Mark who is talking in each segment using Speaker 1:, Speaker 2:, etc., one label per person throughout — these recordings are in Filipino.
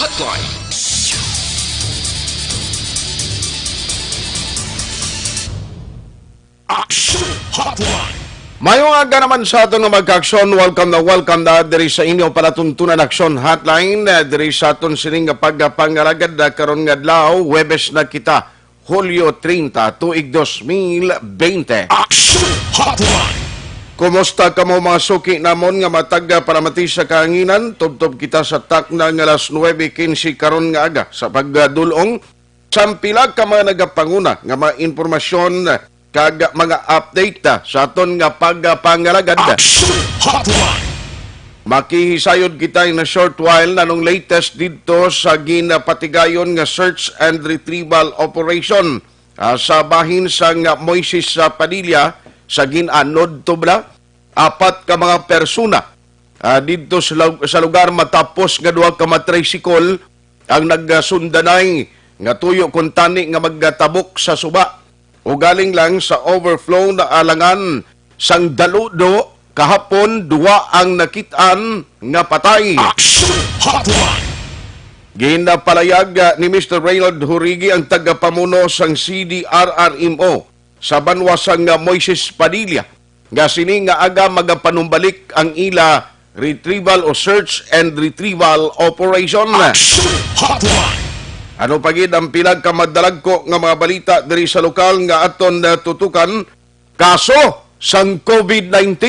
Speaker 1: Hotline. Action Hotline.
Speaker 2: Mayong aga naman sa aton nga magka-aksyon. Welcome na diri sa inyo palatuntunan aksyon hotline. Diri sa aton sining nga pagpangalagad karon nga adlaw, Huwebes na kita, Hulyo 30, tuig 2020.
Speaker 1: Action Hotline.
Speaker 2: Kumusta ka mo mga suki namon nga matag para mati sa kahanginan? Tubtob kita sa takna nga alas 9:15 karon nga aga sa pagdulong. Sampila ka mga nagapanguna nga mga informasyon kag mga update sa aton nga pagpangalagad.
Speaker 1: Action Hotline.
Speaker 2: Makihisayod kita in a short while nanong latest dito sa ginapatigayon nga search and retrieval operation sa bahin sa Moises Padilla sa ginanod tubla. 4 ka mga persona dito sa lugar matapos nga duha ka matricycle ang nagsundanay nga tuyo kung tani nga magtabok sa suba o galing lang sa overflow na alangan sang daludo. Kahapon, 2 ang nakitaan nga patay.
Speaker 1: Action Hotline.
Speaker 2: Ginapalayag ni Mr. Reynald Hurigi ang tagapamuno sang CDRRMO sa banwasang Moises Padilla. Nga sini nga aga magapanumbalik ang ila retrieval o search and retrieval operation.
Speaker 1: Action Hotline.
Speaker 2: Ano pagid ang pinagkamadalag ko nga mga balita diri sa lokal nga aton tutukan? Kaso sang COVID-19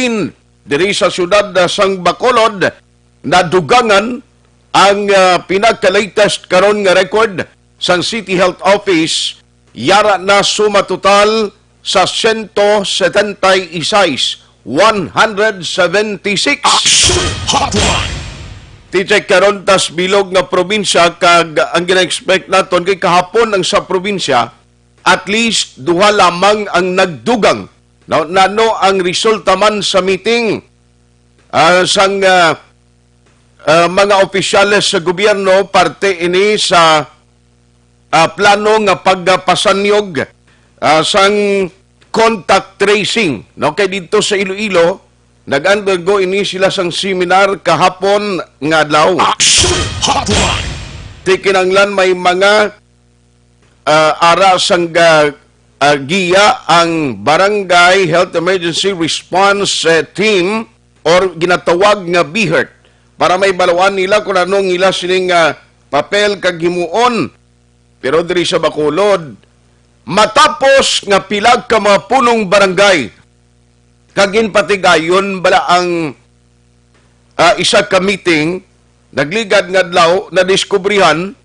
Speaker 2: diri sa syudad sang Bacolod nadugangan ang pinaka-latest karon nga record sang City Health Office yara na suma total sa 176.
Speaker 1: Action Hotline.
Speaker 2: Ticheck karon tas bilog nga probinsya kag ang gina-expect naton kay kahapon ang sa probinsya at least 2 lamang ang nagdugang. Nano ang resulta man sa meeting sang mga opisyales sa gobyerno parte ini sa plano nga pagpasanyog sang contact tracing. No, kay dito sa Iloilo nag-undergo ini sila sang seminar kahapon nga adlaw.
Speaker 1: Action Hotline.
Speaker 2: Tikinanglan may mga ara sang giya ang Barangay Health Emergency Response Team or ginatawag nga BHERT para may balawan nila kung anong ila sining papel kag himuon. Pero diri sa Bacolod matapos nga pilag ka mga punong barangay kagin patigayon bala ang isa ka meeting nagligad nga adlaw na diskubrihan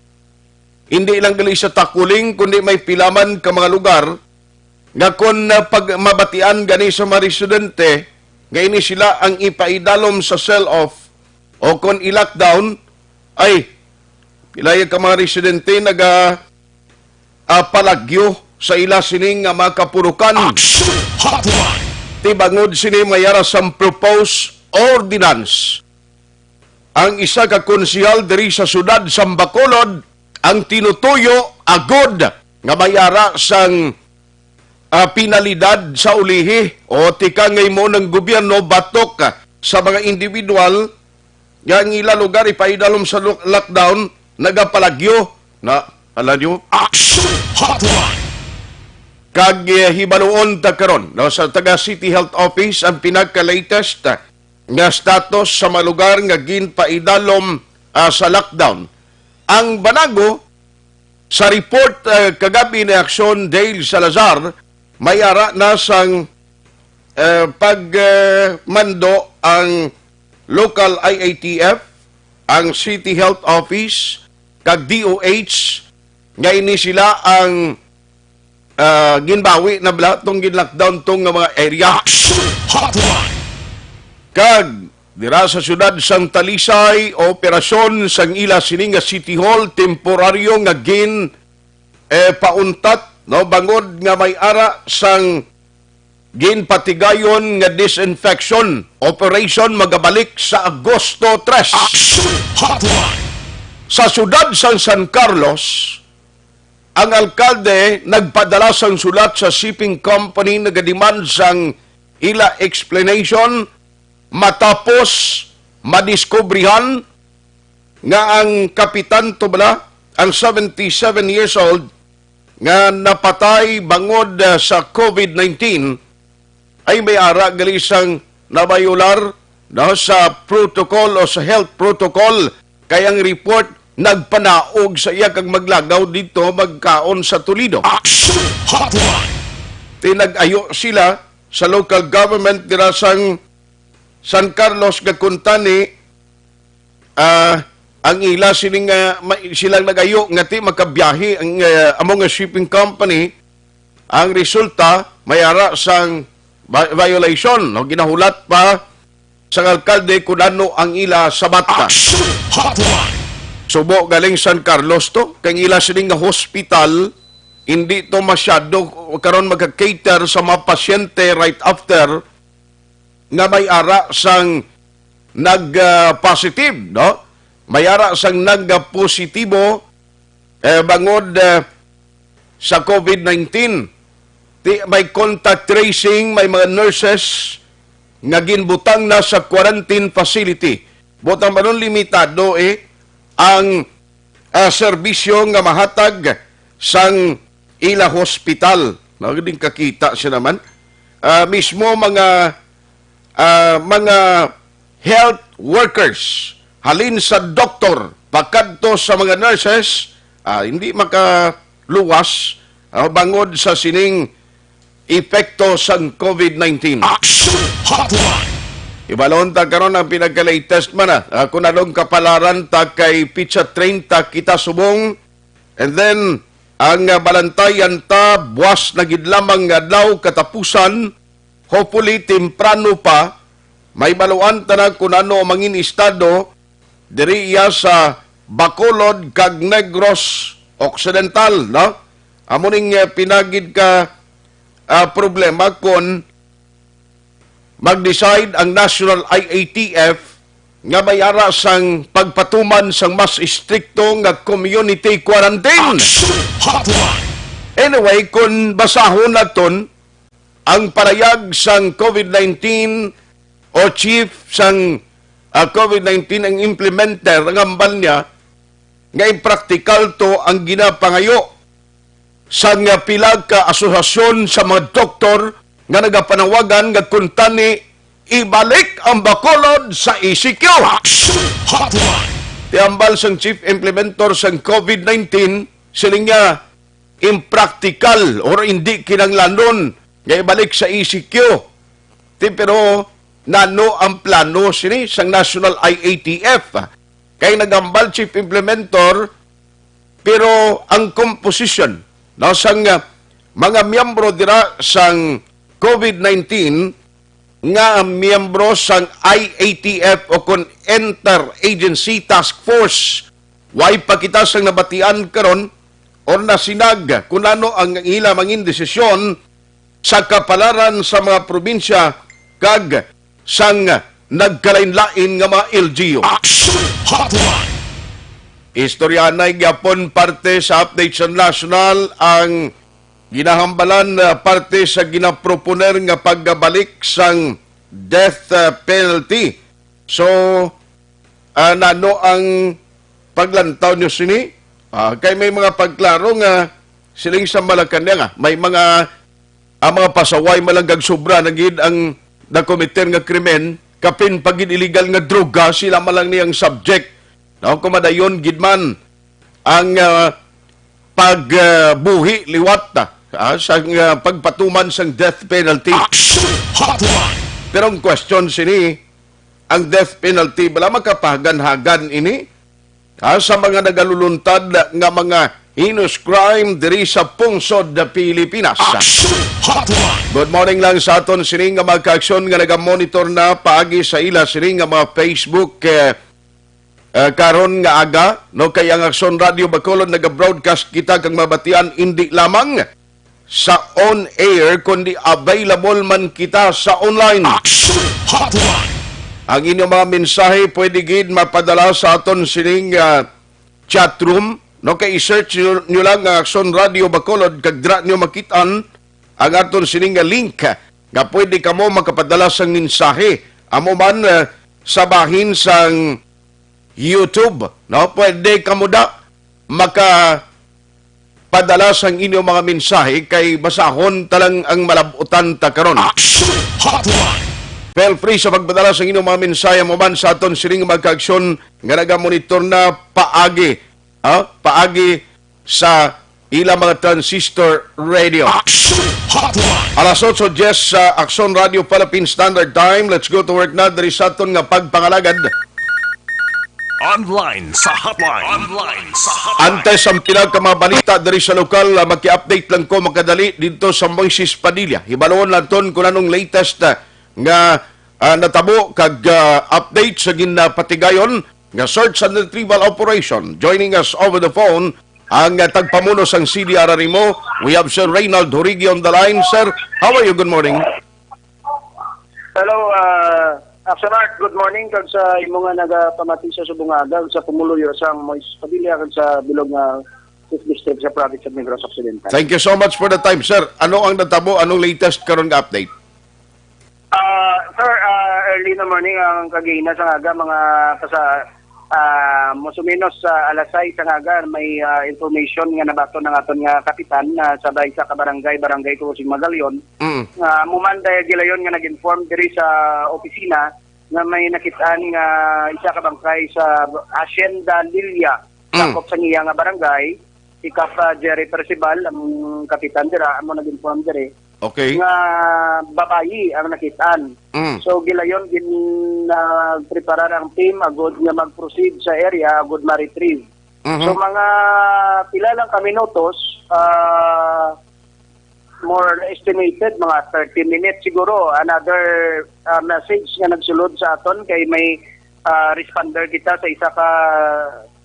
Speaker 2: hindi lang gali sa takuling kundi may pilaman ka mga lugar nga kung pag mabatian gani sa mga residente nga ini sila ang ipaidalom sa sell-off o kung i-lockdown ay pilay ka mga residente palagyo sa ila sining nga mga kapurukan.
Speaker 1: Action Hotline.
Speaker 2: Tibangod sini mayara sang proposed ordinance. Ang isa ka konsehal diri sa sudad sa Bacolod ang tinutuyo agod nga mayara sang penalidad sa ulihi o tikangay mo ng gobyerno batok sa mga individual nga ang ila lugar ipaidalom sa lockdown nagapalagyo na alam nyo?
Speaker 1: Action Hotline.
Speaker 2: Kag hibaluon ta karon no, sa taga City Health Office ang pinaka-latest nga status sa mga lugar nga ginpaidalom sa lockdown. Ang banago sa report kagabi ni Action Dale Salazar may ara na sang pagmando ang local IATF, ang City Health Office kag DOH nga ini sila ang ginbawi na bala tong gin-lockdown tong mga area.
Speaker 1: Action Hotline.
Speaker 2: Kag dira sa syudad sang Talisay, operasyon sang ila sining nga City Hall temporaryo nga gin pauntat no bangod nga may ara sang ginpatigayon nga disinfection operation magabalik sa Agosto 3.
Speaker 1: Action Hotline.
Speaker 2: Sa syudad sang San Carlos, ang alkalde nagpadala sang sulat sa shipping company nagademand sang ila explanation matapos madiskubrihan nga ang kapitan to bala, ang 77 years old, nga napatay bangod sa COVID-19, ay may ara gali isang nabayular no, sa protocol o sa health protocol. Kaya ang report nagpanaog sa iya kag maglagaw dito magkaon sa Toledo.
Speaker 1: Action Hotline.
Speaker 2: Tinag-ayo sila sa local government dira sang San Carlos Gakuntani. Ang ila silang nag-ayo nga ti makabiyahe ang among nga shipping company. Ang resulta may ara sang violation no, ginahulat pa sa alkalde kung ano ang ila sabat na.
Speaker 1: Action Hotline.
Speaker 2: Subo galing San Carlos to, kay ila sining nga hospital, hindi to masyado karon magka-cater sa mga pasyente right after nga may ara sang nag-positive, no? May ara sang nag-positibo bangod sa COVID-19. May contact tracing, may mga nurses nga ginbutang na sa quarantine facility. Butang manon limitado ang serbisyo nga mahatag sang ila hospital. Nagding kakita siya naman. Mismo mga health workers, halin sa doktor, pakadto sa mga nurses, hindi makaluwas bangod sa sining epekto sang COVID-19.
Speaker 1: Action Hotline.
Speaker 2: Ibalon ta karon ang pinagka-latest man kung anong kapalaran ta kay Pizza 30 kita subong. And then, ang balantayan ta, buwas na gid lamang nga adlaw katapusan, hopefully temprano pa, may baluan ta na kung ano ang mangin estado, diri iya sa Bacolod kag Negros Occidental, no? Amuning pinagid ka problema kung mag-decide ang National IATF nga may ara sang pagpatuman sang mas istrikto nga community quarantine.
Speaker 1: Action Hotline.
Speaker 2: Anyway, kung basahon naton ang parayag sang COVID-19 o chief sang COVID-19 ang implementer ang ambal niya nga impractical to ang ginapangayo sang pilag ka asosasyon sa mga doktor nga nagapanawagan nga kuntani ibalik ang Bacolod sa ECQ.
Speaker 1: Action Hotline.
Speaker 2: Tiambal sang chief implementor sang COVID-19 siling nga impractical or hindi kinanglanon nga ibalik sa ECQ. Pero nano ang plano sini sang National IATF. Kay nagambal chief implementor pero ang composition no, sang mga miyembro dira sang COVID-19 nga miyembro sang IATF o kon Inter-Agency Task Force. Way pa kita sang nabatian karon o nasinag kung ano ang ila mangin desisyon sa kapalaran sa mga probinsya kag sang nagkalain-lain nga mga LGU.
Speaker 1: Action Hotline.
Speaker 2: Istoryanay gyapon parte sa update sa national ang ginahambalan na parte sa ginaproponer nga pagbalik sang death penalty. So, nano ang paglantaw nyo sini? Kay may mga pagklaro nga siling sa Malacanang, may mga pasaway malanggag sobra nagid ang nakomiter nga krimen, kapin pagid illegal nga droga, sila malang niyang subject. No, kumadayon gidman ang pagbuhi liwat sa pagpatuman sang death penalty.
Speaker 1: Action Hotline.
Speaker 2: Pero ang question sini, ang death penalty bala makapahagan-hagan ini sa mga nagaluluntad nga mga heinous crime diri sa pungsod na Pilipinas.
Speaker 1: Action Hotline.
Speaker 2: Good morning lang sa aton sini nga magka-aksyon nga nagamonitor na paagi sa ila sini nga mga Facebook karon nga aga no, kay ang Aksyon Radio Bacolod naga-broadcast kita kang mabatian hindi lamang sa on-air, kundi available man kita sa online.
Speaker 1: Action Hotline.
Speaker 2: Ang inyong mga mensahe pwede gid mapadala sa aton sining chatroom. No, kay i-search nyo lang ang Aksyon Radio Bacolod, kag dra nyo makitaan ang aton sining link nga pwede kamo makapadala sang mensahe. Amo man sa bahin sang YouTube. No? Pwede kamuda maka padala sang inyong mga mensahe kay basahon talang ang malabutan ta karon.
Speaker 1: Action Hotline.
Speaker 2: Feel free sa pagpadala sa inyong mga mensahe mo man sa aton sining magka-aksyon nga naga-monitor na paagi. Paagi sa ilang mga transistor radio.
Speaker 1: Action Hotline.
Speaker 2: Alas 8:10 sa Aksyon Radio Philippine Standard Time. Let's go to work na diri sa aton nga pagpangalagad.
Speaker 1: Online sa hotline. Online sa hotline.
Speaker 2: Antes ang pinagkamabalita dari sa lokal, maki-update lang ko makadali dito sa Moises Padilla. Hibalon lang ton kung anong latest nga natabo kag update sa ginapatigayon nga search and retrieval operation. Joining us over the phone, ang tagpamuno sang CDRRMO. We have Sir Reynald Horigi on the line. Sir, how are you? Good morning.
Speaker 3: Hello, Action Art, good morning kag sa imo nga nagapamati sa Subungaga sa pumuluyo sang Moises Padilla kag sa bilog nga 5th district sa province of Negros Occidental.
Speaker 2: Thank you so much for the time, sir. Ano ang natabo? Anong latest karon nga update?
Speaker 3: Sir, early na morning ang kagina sa aga mga musuminos sa alas 6 sa aga may information nga nabato ng aton nga kapitan na sabay sa barangay Kusing Magalyon. Mumanda gilayon nga nag-inform diri sa opisina nga may nakitaan nga isa ka bangkay sa Hacienda Lilia sakop sa niya nga barangay. Ikap Jerry Percival ang kapitan dira amo nag-inform diri.
Speaker 2: Okay.
Speaker 3: Nga babayi ang nakitaan. So gilayon preparar ang team agud nga mag-proceed sa area agud ma-retrieve. So mga pila lang ka minutos more estimated mga 30 minutes siguro another message nga nagsulod sa aton kay may responder kita sa isa ka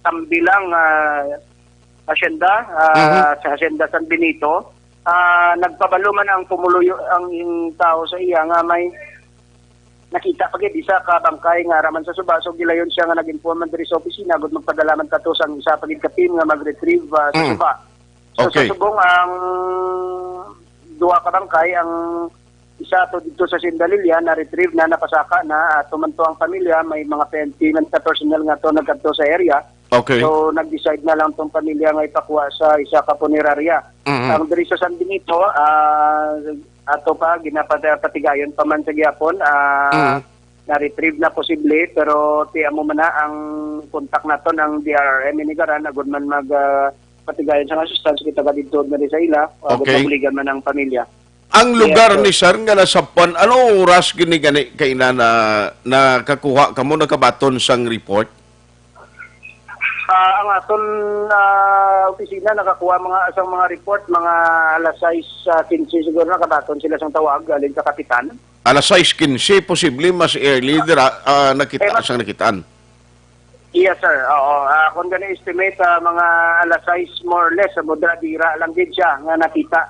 Speaker 3: tambilang hacienda sa Hacienda San Benito. Nagpabalo man ang pumuluyo ang tao sa iya nga may nakita pagid isa ka bangkay nga raman sa suba. So gilayon siya nga nag-inform diri sa opisina gud magpadala man kadto sang isa pagid ka team nga mag-retrieve sa suba. So
Speaker 2: Okay.
Speaker 3: sa subong ang duha ka bangkay ang isa to dito sa Sindalilia na retrieve na napasaka na tumanto ang pamilya may mga pentingan ka personnel nga to nagkadto sa area.
Speaker 2: Okay.
Speaker 3: So nag-decide na lang tong pamilya nga ipakuha sa isa ka punerarya. Ang diri sa San Benito ato pa ginapatigayon pa man sa gyapon na-retrieve na posible pero ti amo man na ang kontak naton ang DRRM inigaran agud man mag patigayon sa assistance kita dito na sa ila agud
Speaker 2: Okay.
Speaker 3: mabuligan man ang pamilya.
Speaker 2: Ang lugar
Speaker 3: Yes,
Speaker 2: ni sir nga nasapuan, ano oras gini kay na nakakuha kamo nakabaton sang report?
Speaker 3: Ang aton opisina nakakuha mga report mga alas 6:15 siguro nakabaton sila sang tawag galing sa kapitan.
Speaker 2: Alas 6:15, posible mas early dira nakita
Speaker 3: mas-
Speaker 2: sang nakitaan.
Speaker 3: Yes sir. Oo, kung gani estimate mga alas 6 more or less mudra dira lang gid siya nga nakita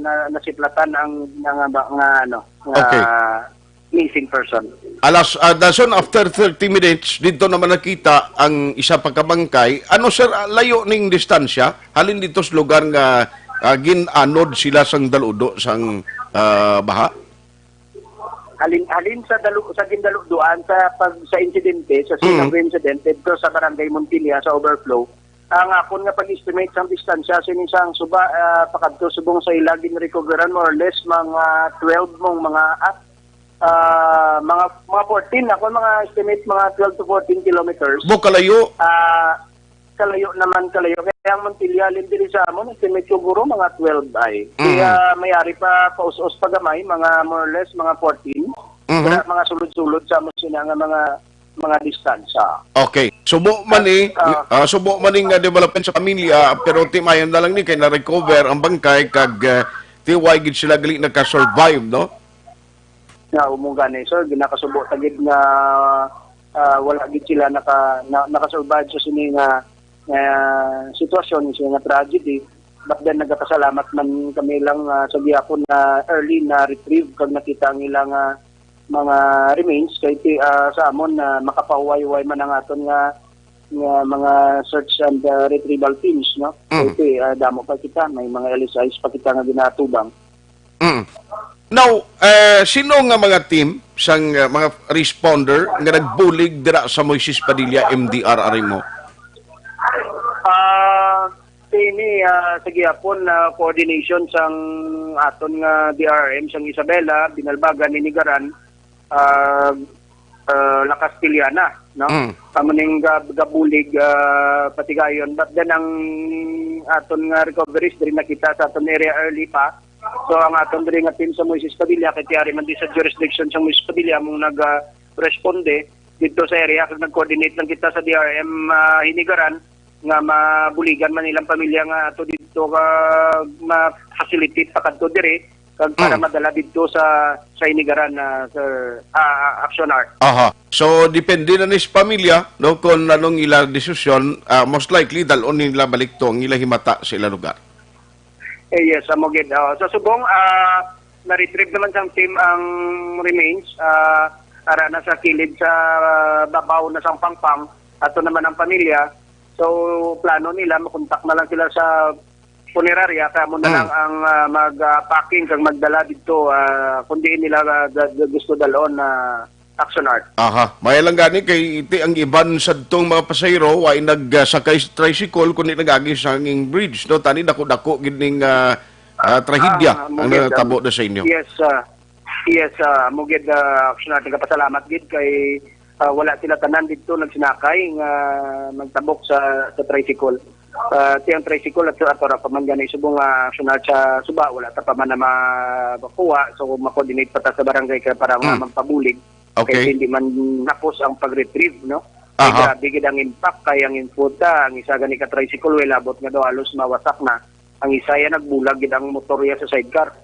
Speaker 3: na nasiplatan ang
Speaker 2: Okay.
Speaker 3: missing person.
Speaker 2: Alas dason after 30 minutes dito naman nakita ang isa pa ka bangkay. Ano sir layo ning distansya halin dito sa lugar nga ginanod sila sang daludo sang baha?
Speaker 3: Halin sa gindaluduan sa insidente sa sinang incident dito sa barangay Montilla sa overflow. Ang akon nga pag-estimate sa distansya sinisang suba pakadto subong sa ilagin recoveran more or less mga 12 mong mga 14 ako mga estimate mga 12 to 14 kilometers.
Speaker 2: Bukalayo.
Speaker 3: Kalayo kaya ang Montilla diri sa amon estimate ko guro mga 12 ay kaya mayari pa paus-us pagamay mga more or less mga 14 kaya mga sulod-sulod sa amon sina nga mga distansya.
Speaker 2: Okay. Subo man nga development sa pamilya pero timayon na lang ni kay na-recover ang bangkay kag tiway gid sila gali naka-survive, no?
Speaker 3: Nga umuga ni sir ginakasubo tagid nga wala gid sila nakasurvive sa sini nga sitwasyon sa nga tragedy but then nagapasalamat man kami lang sa gihapon na early na retrieve kag nakita ang ilang mga remains kay sa amon na makapahuway-huway man ang aton nga mga search and retrieval teams, no? Kay damo pa kita may mga LSIs pa kita nga ginatubang.
Speaker 2: Now, sino nga mga team sang mga responder nga nagbulig dira sa Moises Padilla MDR ari mo?
Speaker 3: Ini sa gihapon na coordination sang aton nga DRM sang Isabela, Binalbagan, Inigaran, La Castellana, no? Kamo ning gabulig patigayon, but then ang aton nga recoveries diri nakita sa aton area early pa. So ang aton diri nga team sa Moises Padilla kay tiari man di sa jurisdiction sa Moises Padilla mong nag-responde dito sa area kag nag-coordinate lang kita sa DRM Hinigaran nga mabuligan man ilang pamilya nga ato dito ka ma-facilitate pa kadto diri kag para madala dito sa Hinigaran sir actioner.
Speaker 2: Aha. So depende na nis pamilya no kung anong ila desisyon, most likely dalon nila balik to ang ila himata sa ila lugar.
Speaker 3: Yes, amogid. Sa subong, na-retrieve naman sang team ang remains. Ara na sa kilid sa babaw na sang pangpang. Ato naman ang pamilya. So, plano nila, makontak na lang sila sa punerarya. Kaya mo na lang ang mag-packing kang magdala dito. Kundi nila gusto dalon na action art.
Speaker 2: Aha. May lang gani kay iti ang iban sa tong mga pasahero ay nagsakay sa tricycle kundi nagagi sa hanging bridge no tani dako-dako gining trahedya ang natabo na sa inyo.
Speaker 3: Yes, mugid action art nagapasalamat gid kay wala sila tanan dito nagsinakay nga magtabok sa tricycle. Tiyang tricycle at atora pa man gani subong action art sa suba wala ta pa man na makuha so ma-coordinate pa ta sa barangay kay para magpabulig.
Speaker 2: Okay.
Speaker 3: Kasi hindi man napos ang pag-retrieve, no? Kaya grabe gid ang impact, kaya ang inputa, ang isa gani ka tricycle, well, abot nga daw halos mawasak na. Ang isa yan, nagbulag gid ang motorya sa sidecar.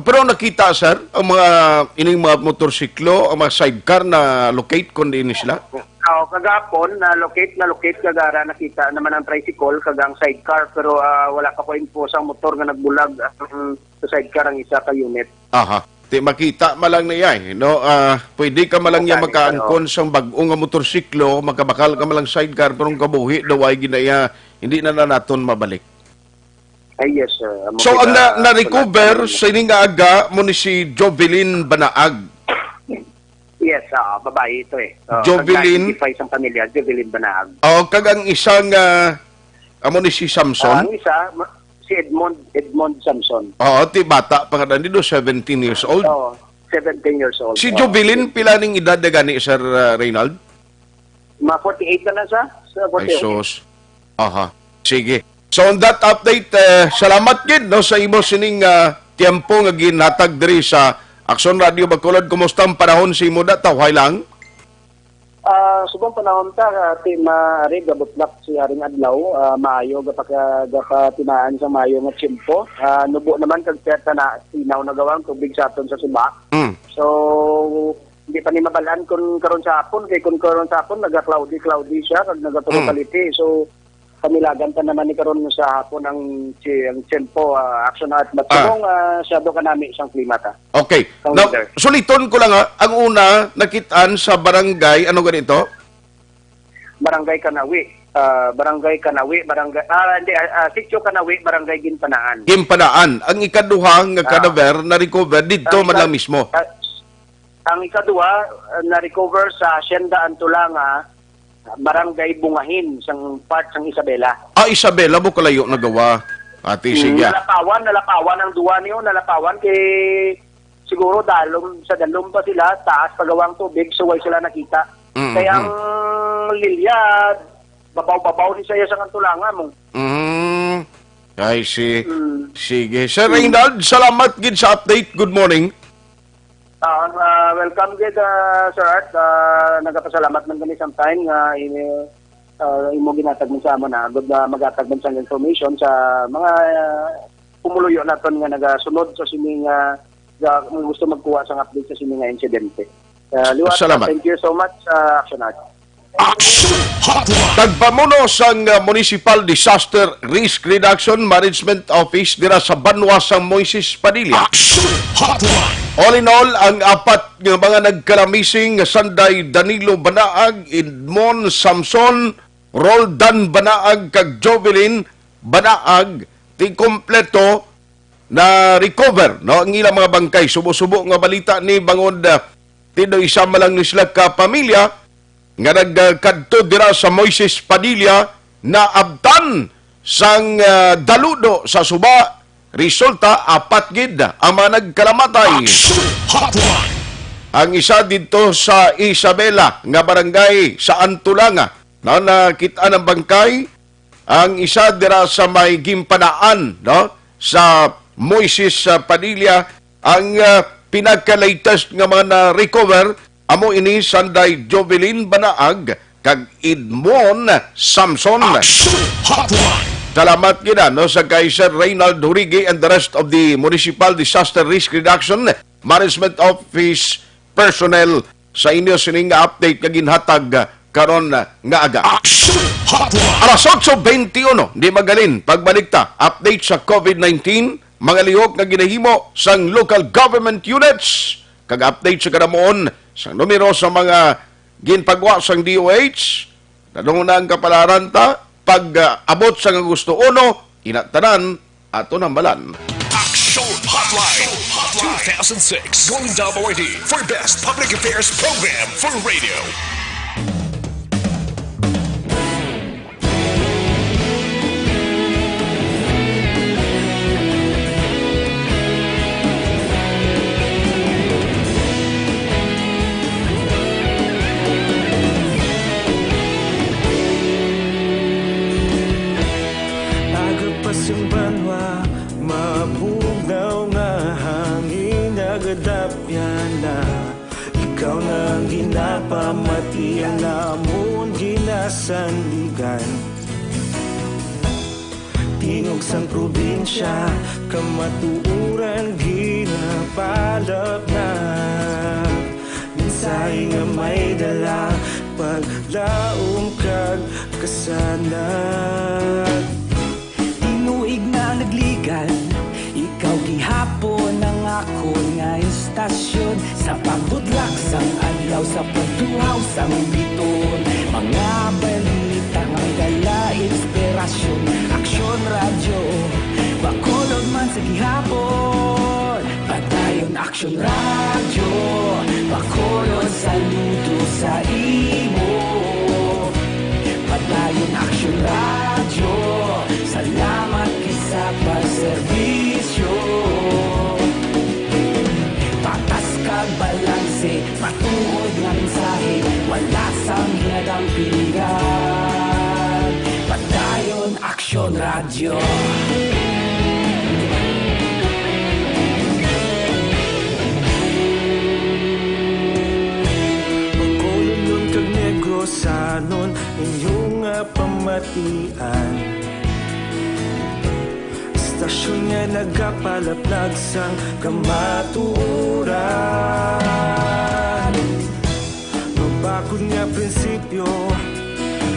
Speaker 2: Pero nakita, sir, ang mga ining mga motorsiklo, ang mga sidecar na locate kundi ni sila?
Speaker 3: Kagapon, na-locate kagara, nakita naman ang tricycle, kagang sidecar, pero wala ka po info sa motor nga nagbulag sa sidecar ang isa ka unit.
Speaker 2: Aha. Di makita malang na yan, no? Pwede ka malang yan makaangkon sa bagong nga motorsiklo, makabakal ka malang sidecar, pero ang kabuhi daw ay ginaya, hindi na naton mabalik.
Speaker 3: Ay, yes, sir.
Speaker 2: So, ang na-recover sa ining aga mo ni si Jovelyn Banaag.
Speaker 3: Yes, babae ito eh.
Speaker 2: Jovelyn?
Speaker 3: Isang pamilya, Jovelyn Banaag.
Speaker 2: Kag ang isang, amo ni si Samson.
Speaker 3: Ang isa, si Edmond Samson.
Speaker 2: Ti bata pa nga dito, 17 years old.
Speaker 3: 17 years old.
Speaker 2: Si Jovelyn, pila ning edad na gani, Sir Reynald?
Speaker 3: 48 ka na siya?
Speaker 2: Ay, sos. Aha. Sige. So, on that update, salamat gid no, sa imo sining tiempo nga ginhatag diri sa Aksyon Radio Bacolod. Kumusta ang panahon sa imo data? Hay lang?
Speaker 3: Subong panahon ta, Ari, gabutlak si Haring Adlaw, maayo, gapatinaan sa maayo nga tsimpo. Nubo naman kag perta na sinaw na gawang tubig sa aton sa suba. So, hindi pa ni mabalaan kung karon sa hapon, kay kung karon sa hapon, naga-cloudy siya, kag nagaturo kaliti. So, kamilagan pa naman ni karon sa hapon ang tsimpo, action at matulong, siyado ka namin isang klima ta.
Speaker 2: Okay. Now, suliton ko lang ang una, nakitaan sa barangay, ano ganito?
Speaker 3: Barangay Kanawi. Sitio Kanawi, Barangay Ginpanaan.
Speaker 2: Ginpanaan. Ang ikaduha nga cadaver na recover dito man lang mismo.
Speaker 3: Ang ikaduha na recover sa Hacienda Antulanga, Barangay Bungahin, sang part sang Isabela.
Speaker 2: Isabela mo kalayo nagawa. Ati sige.
Speaker 3: Nalapawan ang duwa niyo, nalapawan kay siguro dalom pa sila, taas pagawang tubig, so way sila nakita. Kaya ang Lilya, babaw-babaw ni saya sa Antulanga mo.
Speaker 2: I see. Sige. Sir Reynald, salamat gid sa update. Good morning.
Speaker 3: Welcome gid, Sir Art. Nagapasalamat man kami sometime nga imo ginatag mo sa amon na good magatag man sa information sa mga pumuluyo naton nga nagasunod sa sining gusto magkuha sa update sa sining nga insidente. Liwat,
Speaker 2: salamat.
Speaker 3: Thank you so much, Action Art.
Speaker 1: Action Hotline.
Speaker 2: Tagpamuno sang Municipal Disaster Risk Reduction Management Office dira sa Banwa sang Moises Padilla.
Speaker 1: Action Hotline.
Speaker 2: All in all, ang apat nga mga nagkalamising Sanday Danilo Banaag, Edmond Samson, Roldan Banaag kag Jovelyn Banaag, ti kompleto na recover no ang ilang mga bangkay. Subo-subo nga balita ni bangod tido isa malang ni sila ka pamilya nga nagkadto dira sa Moises Padilla na abtan sang daludo sa suba. Resulta, 4 gid ang mga nagkalamatay.
Speaker 1: Action Hotline.
Speaker 2: Ang isa dito sa Isabela nga barangay sa Antulanga na nakita ng bangkay. Ang isa dira sa may Gimpanaan no sa Moises Padilla. Ang pinagka-latest nga mga na-recover amo ini Sanday Jovelyn Banaag kag Edmond Samson.
Speaker 1: Action Hotline.
Speaker 2: Salamat gina no sa Kaiser Reynald Hurigi and the rest of the Municipal Disaster Risk Reduction Management Office personnel sa inyo sining update nga ginhatag karon nga aga.
Speaker 1: Action Hotline.
Speaker 2: Alas 8:21 di magalin pagbalikta update sa COVID-19 mga lihok nga ginahimo sang local government units kag update sa kadamuon sa numero sa mga ginpagwa sang DOH nadung na ang kapalaran ta pag abot sa nga gusto uno inatanan ato nambalan.
Speaker 1: Action Hotline 2006 Golden Dome Award for Best Public Affairs Program for Radio.
Speaker 4: Agapasang banwa, mabugaw nga hangin agadapyan na ikaw na ang ginapamatian namon ginasandigan. Tingog sang probinsya, kamatuuran ginapalap na minsay nga may dala paglaom kag kasanag.
Speaker 5: Tinuig na nagligan, ikaw gihapon ang ako nga istasyon sa pagbudlak sang adlaw sa pagtuhaw sang biton. Mga balita nga dala inspirasyon, aksyon radyo, bakulog man sa gihapon. Padayon aksyon radyo, bakulog saludo sa imo. Padayon aksyon radyo, salamat kisa pagserbisyo. Patas kag balanse, matuod nga mensahe, wala sang hinadang piligan. Padayon aksyon radyo.
Speaker 4: Magkulunod kag negrosanon inyong pamatian. Istasyon nga nagapalaplag sang kamatuuran. Mabakod nga prinsipyo,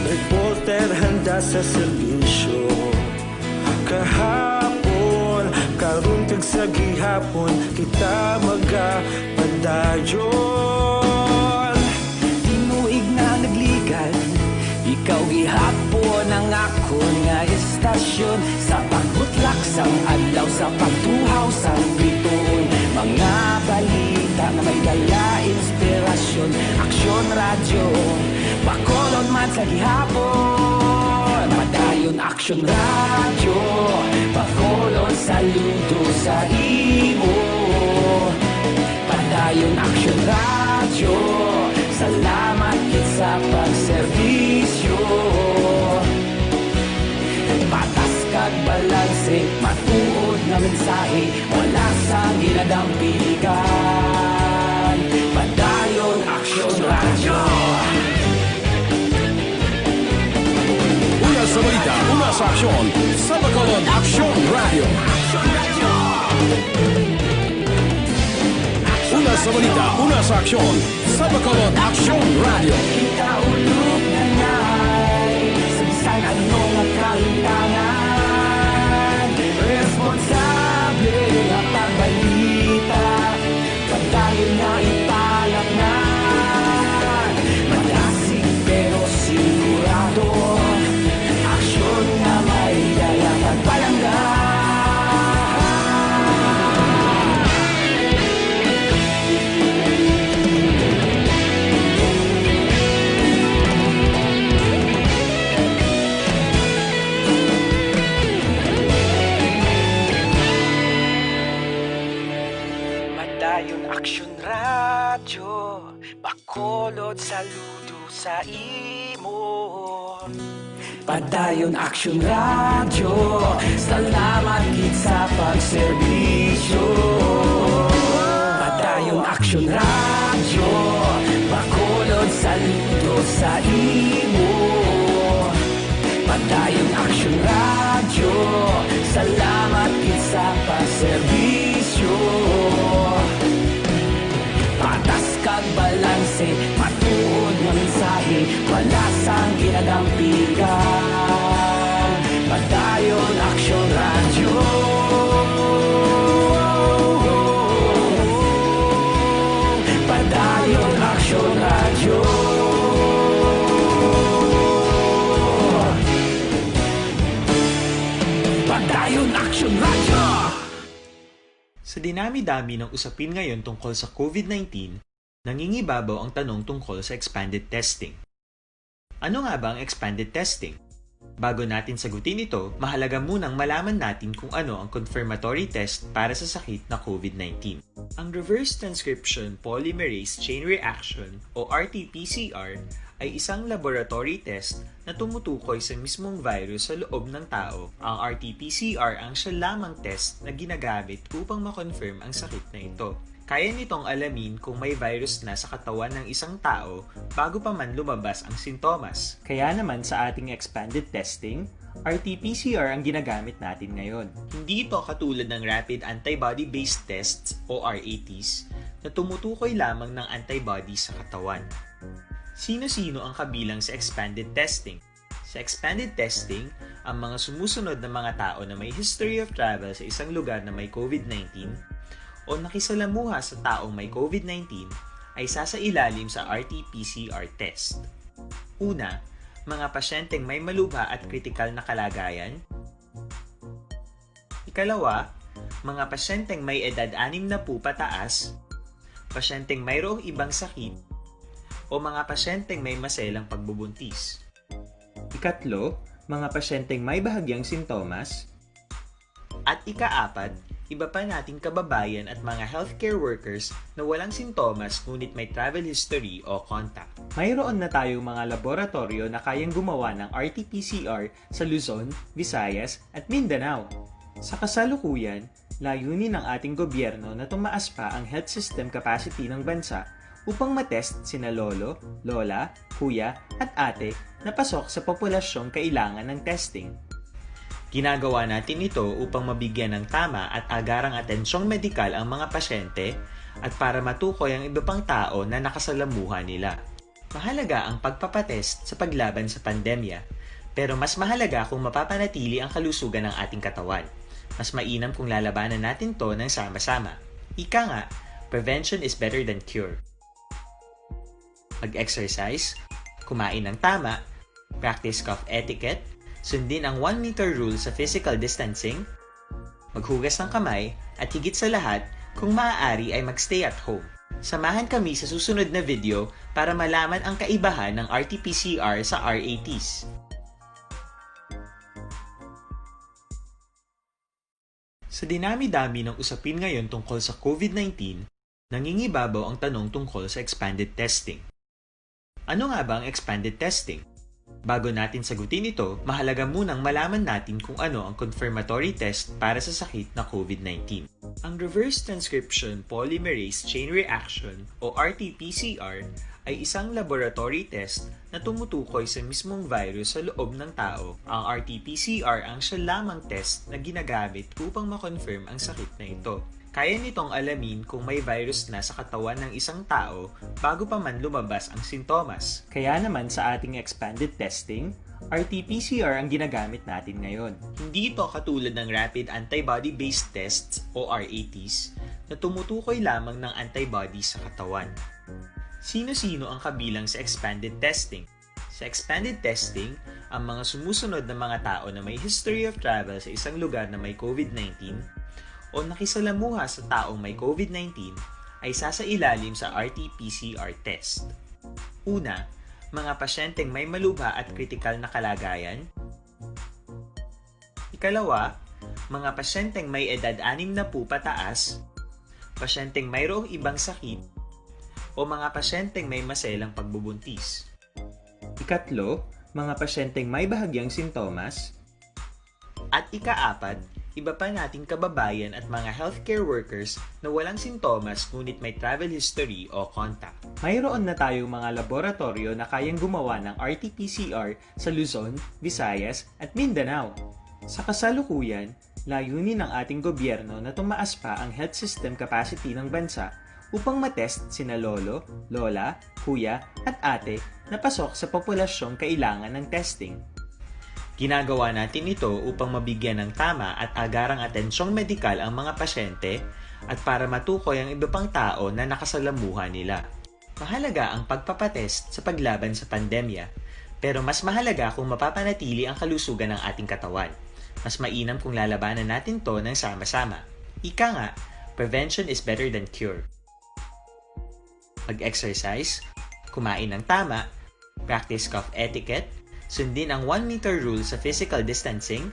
Speaker 4: reporter handa sa serbisyo. Kahapon, karon kag sa gihapon, kita magapadayon.
Speaker 5: Tinuig na nagligan, ikaw gihapon ang ako nga istasyon sa pagbutlak sang adlaw sa pagtuhaw sang biton. Mga balita na may dala inspirasyon, aksyon radyo, bakolon man sa gihapon. Padayon aksyon radyo, bakolon saludo sa imo. Padayon aksyon radyo, salamat kit sa pagserbisyo. Patas kag balanse, matuod na mensahe, wala sang ginadang piligan. Padayon aksyon radyo.
Speaker 1: Una sa balita, una sa aksyon, sa Bacolod Action Radio. Una sa balita, una sa aksyon, sa Bacolod Action Radio.
Speaker 5: Kita ulog na ngay, sabisan anong nagkahintangan. Responsable na pagbalita, pagdayon na italak na. Malasig pero sigurado, aksyon na may dala pagpalanggan.
Speaker 4: Bacolod saludo sa imo.
Speaker 5: Padayon Action Radio, salamat gid sa pagserbisyo. Padayon Action Radio, Bacolod saludo sa imo. Padayon Action Radio, salamat gid sa pagserbisyo. Patas kag balanse, matuod nga mensahe, wala sang ginadampigan. Padayon Action Radio. Padayon Action Radio. Padayon Action Radio.
Speaker 6: Sa dinami-dami ng usapin ngayon tungkol sa COVID-19, nangingibabaw ang tanong tungkol sa expanded testing. Ano nga ba ang expanded testing? Bago natin sagutin ito, mahalaga munang malaman natin kung ano ang confirmatory test para sa sakit na COVID-19. Ang reverse transcription polymerase chain reaction o RT-PCR ay isang laboratory test na tumutukoy sa mismong virus sa loob ng tao. Ang RT-PCR ang siya lamang test na ginagamit upang makonfirm ang sakit na ito. Kaya nitong alamin kung may virus na sa katawan ng isang tao bago pa man lumabas ang sintomas. Kaya naman sa ating expanded testing, RT-PCR ang ginagamit natin ngayon. Hindi ito katulad ng rapid antibody-based tests o RATs na tumutukoy lamang ng antibodies sa katawan. Sino-sino ang kabilang sa expanded testing? Sa expanded testing, ang mga sumusunod na mga tao na may history of travel sa isang lugar na may COVID-19 o nakisalamuha sa taong may COVID-19 ay sasailalim sa RT-PCR test. Una, mga pasyenteng may malubha at kritikal na kalagayan. Ikalawa, mga pasyenteng may edad 60 pataas, pasyenteng mayroong ibang sakit, o mga pasyenteng may maselang pagbubuntis. Ikatlo, mga pasyenteng may bahagyang sintomas. At ikaapat, iba pa nating kababayan at mga healthcare workers na walang sintomas ngunit may travel history o contact. Mayroon na tayong mga laboratorio na kayang gumawa ng RT-PCR sa Luzon, Visayas at Mindanao. Sa kasalukuyan, layunin ng ating gobyerno na tumaas pa ang health system capacity ng bansa upang matest sina lolo, lola, kuya at ate na pasok sa populasyong kailangan ng testing. Ginagawa natin ito upang mabigyan ng tama at agarang atensyong medikal ang mga pasyente at para matukoy ang iba pang tao na nakasalamuha nila. Mahalaga ang pagpapatest sa paglaban sa pandemya, pero mas mahalaga kung mapapanatili ang kalusugan ng ating katawan. Mas mainam kung lalabanan natin to ng sama-sama. Ika nga, prevention is better than cure. Mag-exercise, kumain ng tama, practice cough etiquette, sundin ang 1 meter rule sa physical distancing, maghugas ng kamay, at higit sa lahat, kung maaari ay magstay at home. Samahan kami sa susunod na video para malaman ang kaibahan ng RT-PCR sa RATs. Sa dinami-dami ng usapin ngayon tungkol sa COVID-19, nangingibabaw ang tanong tungkol sa expanded testing. Ano nga ba ang expanded testing? Bago natin sagutin ito, mahalaga munang malaman natin kung ano ang confirmatory test para sa sakit na COVID-19. Ang reverse transcription polymerase chain reaction o RT-PCR ay isang laboratory test na tumutukoy sa mismong virus sa loob ng tao. Ang RT-PCR ang siya lamang test na ginagamit upang makonfirm ang sakit na ito. Kaya nitong alamin kung may virus na sa katawan ng isang tao bago pa man lumabas ang sintomas. Kaya naman sa ating expanded testing, RT-PCR ang ginagamit natin ngayon. Hindi ito katulad ng rapid antibody-based tests o RATs na tumutukoy lamang ng antibodies sa katawan. Sino-sino ang kabilang sa expanded testing? Sa expanded testing, ang mga sumusunod na mga tao na may history of travel sa isang lugar na may COVID-19 o nakisalamuha sa taong may COVID-19 ay sasailalim sa RT-PCR test. Una, mga pasyenteng may malubha at kritikal na kalagayan. Ikalawa, mga pasyenteng may edad 60 pataas, pasyenteng mayroong ibang sakit, o o mga pasyenteng may maselang pagbubuntis.
Speaker 7: Ikatlo, mga pasyenteng may bahagyang sintomas.
Speaker 6: At ika-apat, iba pa nating kababayan at mga healthcare workers na walang sintomas ngunit may travel history o contact.
Speaker 7: Mayroon na tayong mga laboratorio na kayang gumawa ng RT-PCR sa Luzon, Visayas at Mindanao. Sa kasalukuyan, layunin ng ating gobyerno na tumaas pa ang health system capacity ng bansa upang matest sina lolo, lola, kuya at ate na pasok sa populasyong kailangan ng testing.
Speaker 6: Ginagawa natin ito upang mabigyan ng tama at agarang atensyong medikal ang mga pasyente at para matukoy ang iba pang tao na nakasalamuha nila. Mahalaga ang pagpapatest sa paglaban sa pandemya, pero mas mahalaga kung mapapanatili ang kalusugan ng ating katawan. Mas mainam kung lalabanan natin to ng sama-sama. Ika nga, prevention is better than cure. Mag-exercise, kumain ng tama, practice cough etiquette, sundin ang 1 meter rule sa physical distancing,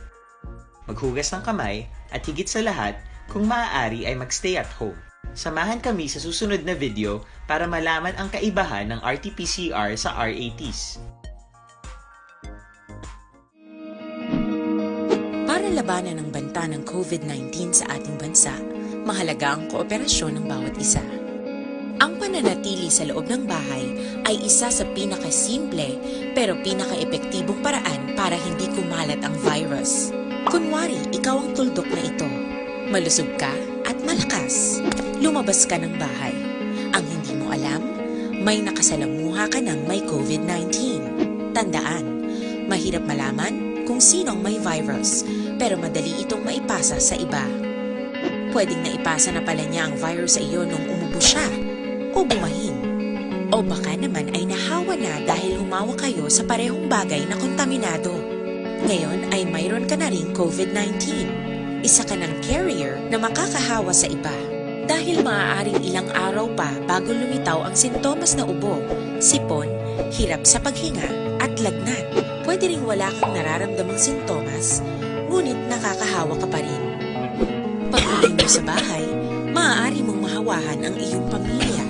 Speaker 6: maghugas ng kamay, at higit sa lahat, kung maaari ay magstay at home. Samahan kami sa susunod na video para malaman ang kaibahan ng RT-PCR sa RATs.
Speaker 8: Para labanan ang banta ng COVID-19 sa ating bansa, mahalaga ang kooperasyon ng bawat isa. Ang pananatili sa loob ng bahay ay isa sa pinakasimple pero pinaka-epektibong paraan para hindi kumalat ang virus. Kunwari, ikaw ang tuldok na ito. Malusog ka at malakas. Lumabas ka ng bahay. Ang hindi mo alam, may nakasalamuha ka ng may COVID-19. Tandaan, mahirap malaman kung sinong may virus, pero madali itong maipasa sa iba. Pwedeng naipasa na pala niya ang virus sa iyo nung umubo siya o bumahin. O baka naman ay nahawa na dahil humawa kayo sa parehong bagay na kontaminado. Ngayon ay mayroon ka na ring COVID-19. Isa ka ng carrier na makakahawa sa iba. Dahil maaaring ilang araw pa bago lumitaw ang sintomas na ubo, sipon, hirap sa paghinga at lagnat. Pwede ring wala kang nararamdamang sintomas, ngunit nakakahawa ka pa rin. Pag-uwi mo sa bahay, maaari mong mahawahan ang iyong pamilya.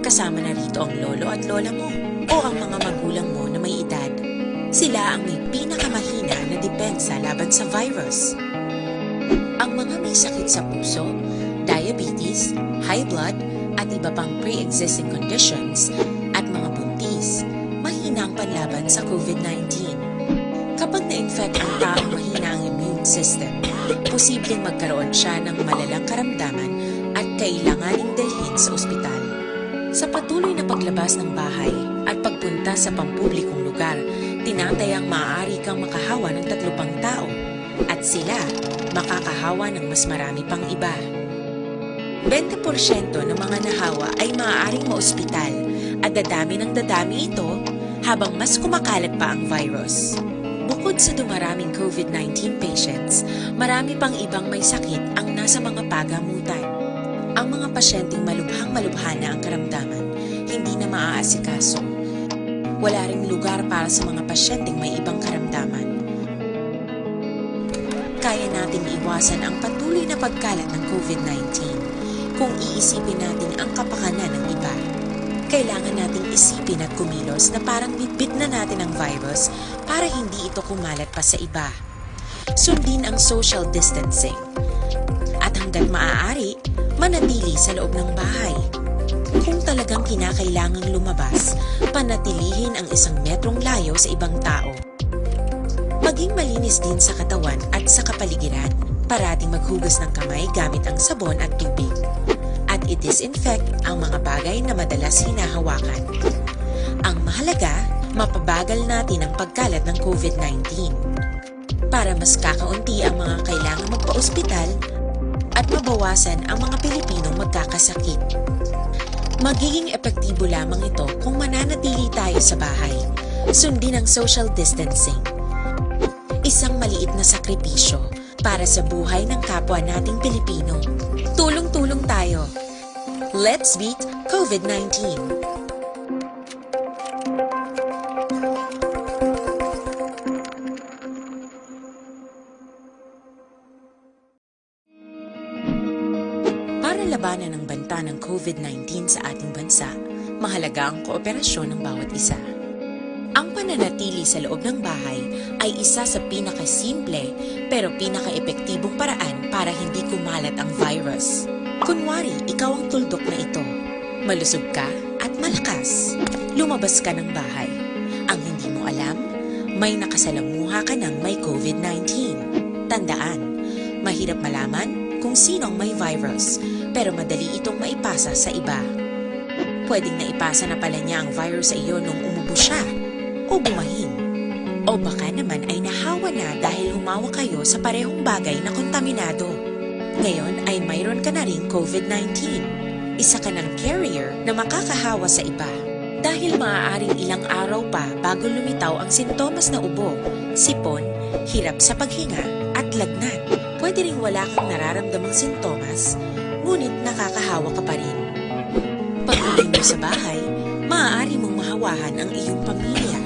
Speaker 8: Kasama na rito ang lolo at lola mo o ang mga magulang mo na may edad. Sila ang may pinakamahina na depensa laban sa virus. Ang mga may sakit sa puso, diabetes, high blood, at iba pang pre-existing conditions at mga buntis, mahina ang panlaban sa COVID-19. Kapag na-infect ang taong mahina ang immune system, posibleng magkaroon siya ng malalang karamdaman at kailanganing dalhin sa ospital. Sa patuloy na paglabas ng bahay at pagpunta sa pampublikong lugar, tinatayang maaari kang makahawa ng 3 pang tao at sila makakahawa ng mas marami pang iba. 20% ng mga nahawa ay maaaring maospital at dadami ng dadami ito habang mas kumakalat pa ang virus. Bukod sa dumaraming COVID-19 patients, marami pang ibang may sakit ang nasa mga pagamutan. Ang mga pasyenteng malubhang-malubha na ang karamdaman, hindi na maaasikaso. Wala ring lugar para sa mga pasyenteng may ibang karamdaman. Kaya nating iwasan ang patuloy na pagkalat ng COVID-19 kung iisipin natin ang kapakanan ng iba. Kailangan nating isipin at kumilos na parang bitbit na natin ang virus para hindi ito kumalat pa sa iba. Sundin ang social distancing. At hanggat maaari, manatili sa loob ng bahay. Kung talagang kinakailangang lumabas, panatilihin ang 1 metrong layo sa ibang tao. Maging malinis din sa katawan at sa kapaligiran. Parating maghugas ng kamay gamit ang sabon at tubig. At i-disinfect ang mga bagay na madalas hinahawakan. Ang mahalaga, mapabagal natin ang pagkalat ng COVID-19. Para mas kakaunti ang mga kailangang magpa-ospital at mabawasan ang mga Pilipinong magkakasakit. Magiging epektibo lamang ito kung mananatili tayo sa bahay. Sundin ang social distancing. Isang maliit na sakripisyo para sa buhay ng kapwa nating Pilipino. Tulong-tulong tayo. Let's beat COVID-19. Para labanan ang banta ng COVID-19 sa ating bansa, mahalaga ang kooperasyon ng bawat isa. Ang pananatili sa loob ng bahay ay isa sa pinakasimple pero pinaka-epektibong paraan para hindi kumalat ang virus. Kunwari, ikaw ang tuldok na ito. Malusog ka at malakas. Lumabas ka ng bahay. Ang hindi mo alam, may nakasalamuha ka ng may COVID-19. Tandaan, mahirap malaman kung sino ang may virus, pero madali itong maipasa sa iba. Pwedeng naipasa na pala niya ang virus sa iyo nung umubo siya o bumahin. O baka naman ay nahawa na dahil humawa kayo sa parehong bagay na kontaminado. Ngayon ay mayroon ka na ring COVID-19. Isa ka ng carrier na makakahawa sa iba. Dahil maaaring ilang araw pa bago lumitaw ang sintomas na ubo, sipon, hirap sa paghinga at lagnat. Pwede ring wala kang nararamdamang sintomas, ngunit nakakahawa ka pa rin. Pag-uwi mo sa bahay, maaari mong mahawahan ang iyong pamilya.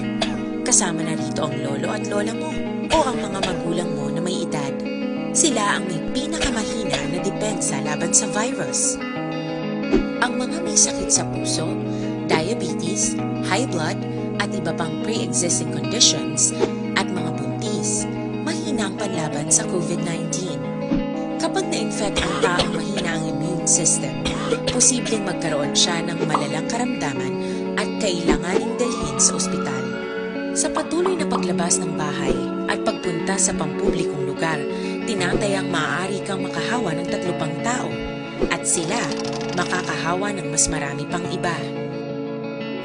Speaker 8: Kasama na rito ang lolo at lola mo o ang mga magulang mo na may edad. Sila ang may pinakamahina na depensa laban sa virus. Ang mga may sakit sa puso, diabetes, high blood, at iba pang pre-existing conditions, at mga buntis, mahina ang panlaban sa COVID-19. Kapag na-infect ang taong mahina ang immune system, posibleng magkaroon siya ng malalang karamdaman at kailanganing dalhin sa ospital. Sa patuloy na paglabas ng bahay at pagpunta sa pampublikong lugar, tinatayang maaari kang makahawa ng 3 pang tao at sila makakahawa ng mas marami pang iba.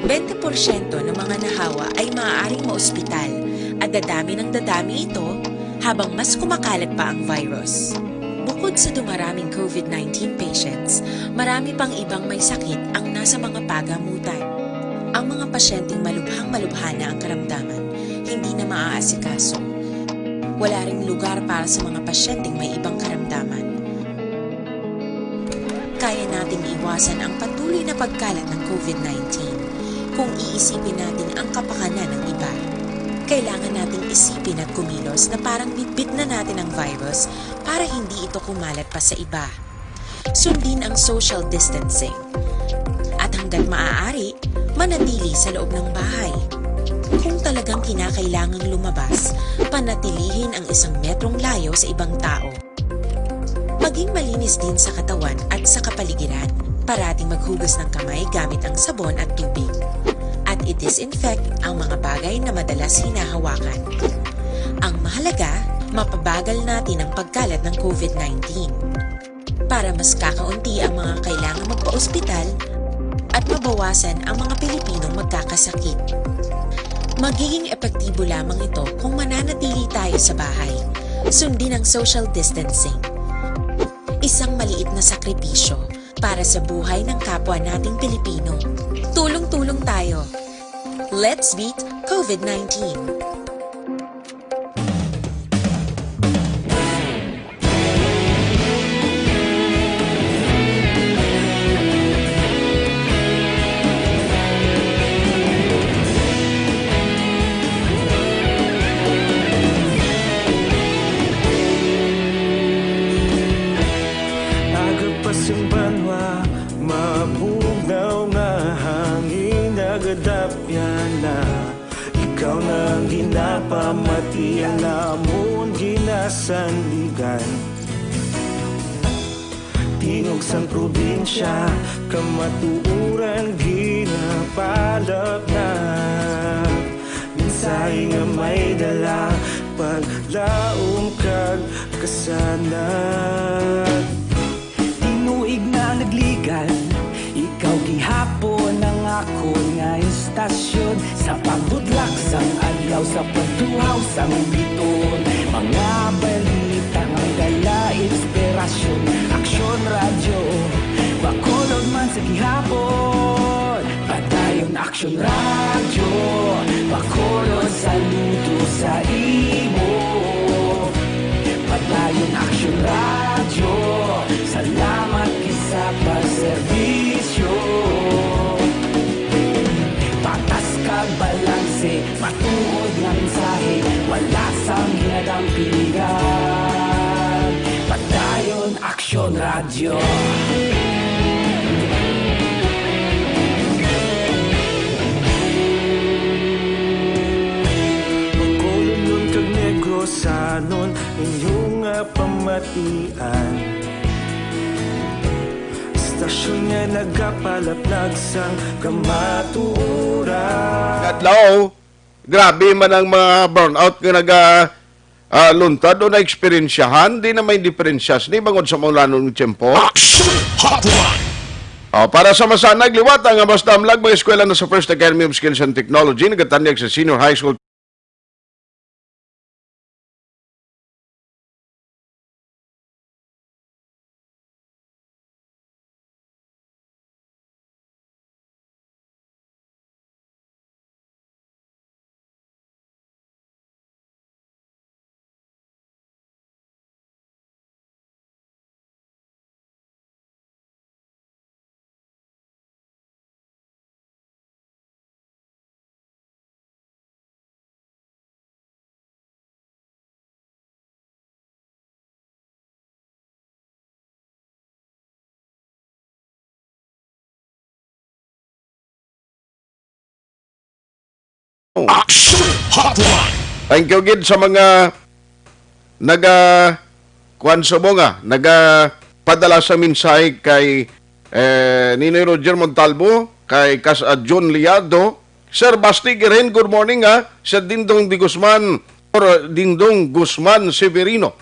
Speaker 8: 20% ng mga nahawa ay maaaring maospital at dadami ng dadami ito habang mas kumakalat pa ang virus. Bukod sa dumaraming COVID-19 patients, marami pang ibang may sakit ang nasa mga pagamutan. Ang mga pasyenteng malubhang-malubha na ang karamdaman, hindi na maaasikaso. Wala ring lugar para sa mga pasyenteng may ibang karamdaman. Kaya nating iwasan ang patuloy na pagkalat ng COVID-19 kung iisipin natin ang kapakanan ng iba. Kailangan nating isipin at kumilos na parang bitbit na natin ang virus para hindi ito kumalat pa sa iba. Sundin ang social distancing. At hanggat maaari, manatili sa loob ng bahay. Kung talagang kinakailangang lumabas, panatilihin ang 1 metrong layo sa ibang tao. Maging malinis din sa katawan at sa kapaligiran. Parating maghugas ng kamay gamit ang sabon at tubig. At i-disinfect ang mga bagay na madalas hinahawakan. Ang mahalaga, mapabagal natin ang pagkalat ng COVID-19. Para mas kakaunti ang mga kailangang magpa-ospital at mabawasan ang mga Pilipinong magkakasakit. Magiging epektibo lamang ito kung mananatili tayo sa bahay. Sundin ang social distancing. Isang maliit na sakripisyo para sa buhay ng kapwa nating Pilipino. Tulong-tulong tayo. Let's beat COVID-19.
Speaker 4: Agapasang banwa, mabugaw nga hangin nagadapyan na. Ikaw nang ginapamatian namon ginasandigan. Tinog sang probinsya, kamatuuran ginapalap na. Minsay nga may dala, paglaom kag kasanat. Tinuig na nagligan, ikaw gihapon ang ako nga istasyon. Sa pagbudlak sang adlaw, sa pagtuhaw sang biton. Mga balita nga dala inspirasyon. Aksyon radyo, bakolod man sa gihapon. Padayon aksyon radyo, bakolod saludo sa imo. Padayon aksyon radyo, salamat kisa pagserbisyo. Patas kag balanse, matuod nga mensahe, wala sang hinadang piligan. Padayon aksyon radyo. Rosanon inyong pamatian. Stasyon nga nagapalaplag sang kamaturan.
Speaker 2: Adlaw, grabe man ang mga burnout nga luntad o na-experiensyahan, di na may diferensyas ni bangod sa mga lanong tiyempo.
Speaker 1: Action Hotline.
Speaker 2: Para sa masanag, liwat ang mas damlag mga eskwela na sa First Academy of Skills and Technology, nagatanyag sa Senior High School.
Speaker 1: Action Hotline.
Speaker 2: Thank you gid sa mga padala sa mensahe kay Ninoy Roger Montalvo, kay John Liado, Sir Basti Giren, good morning Sir Dindong Guzman Severino,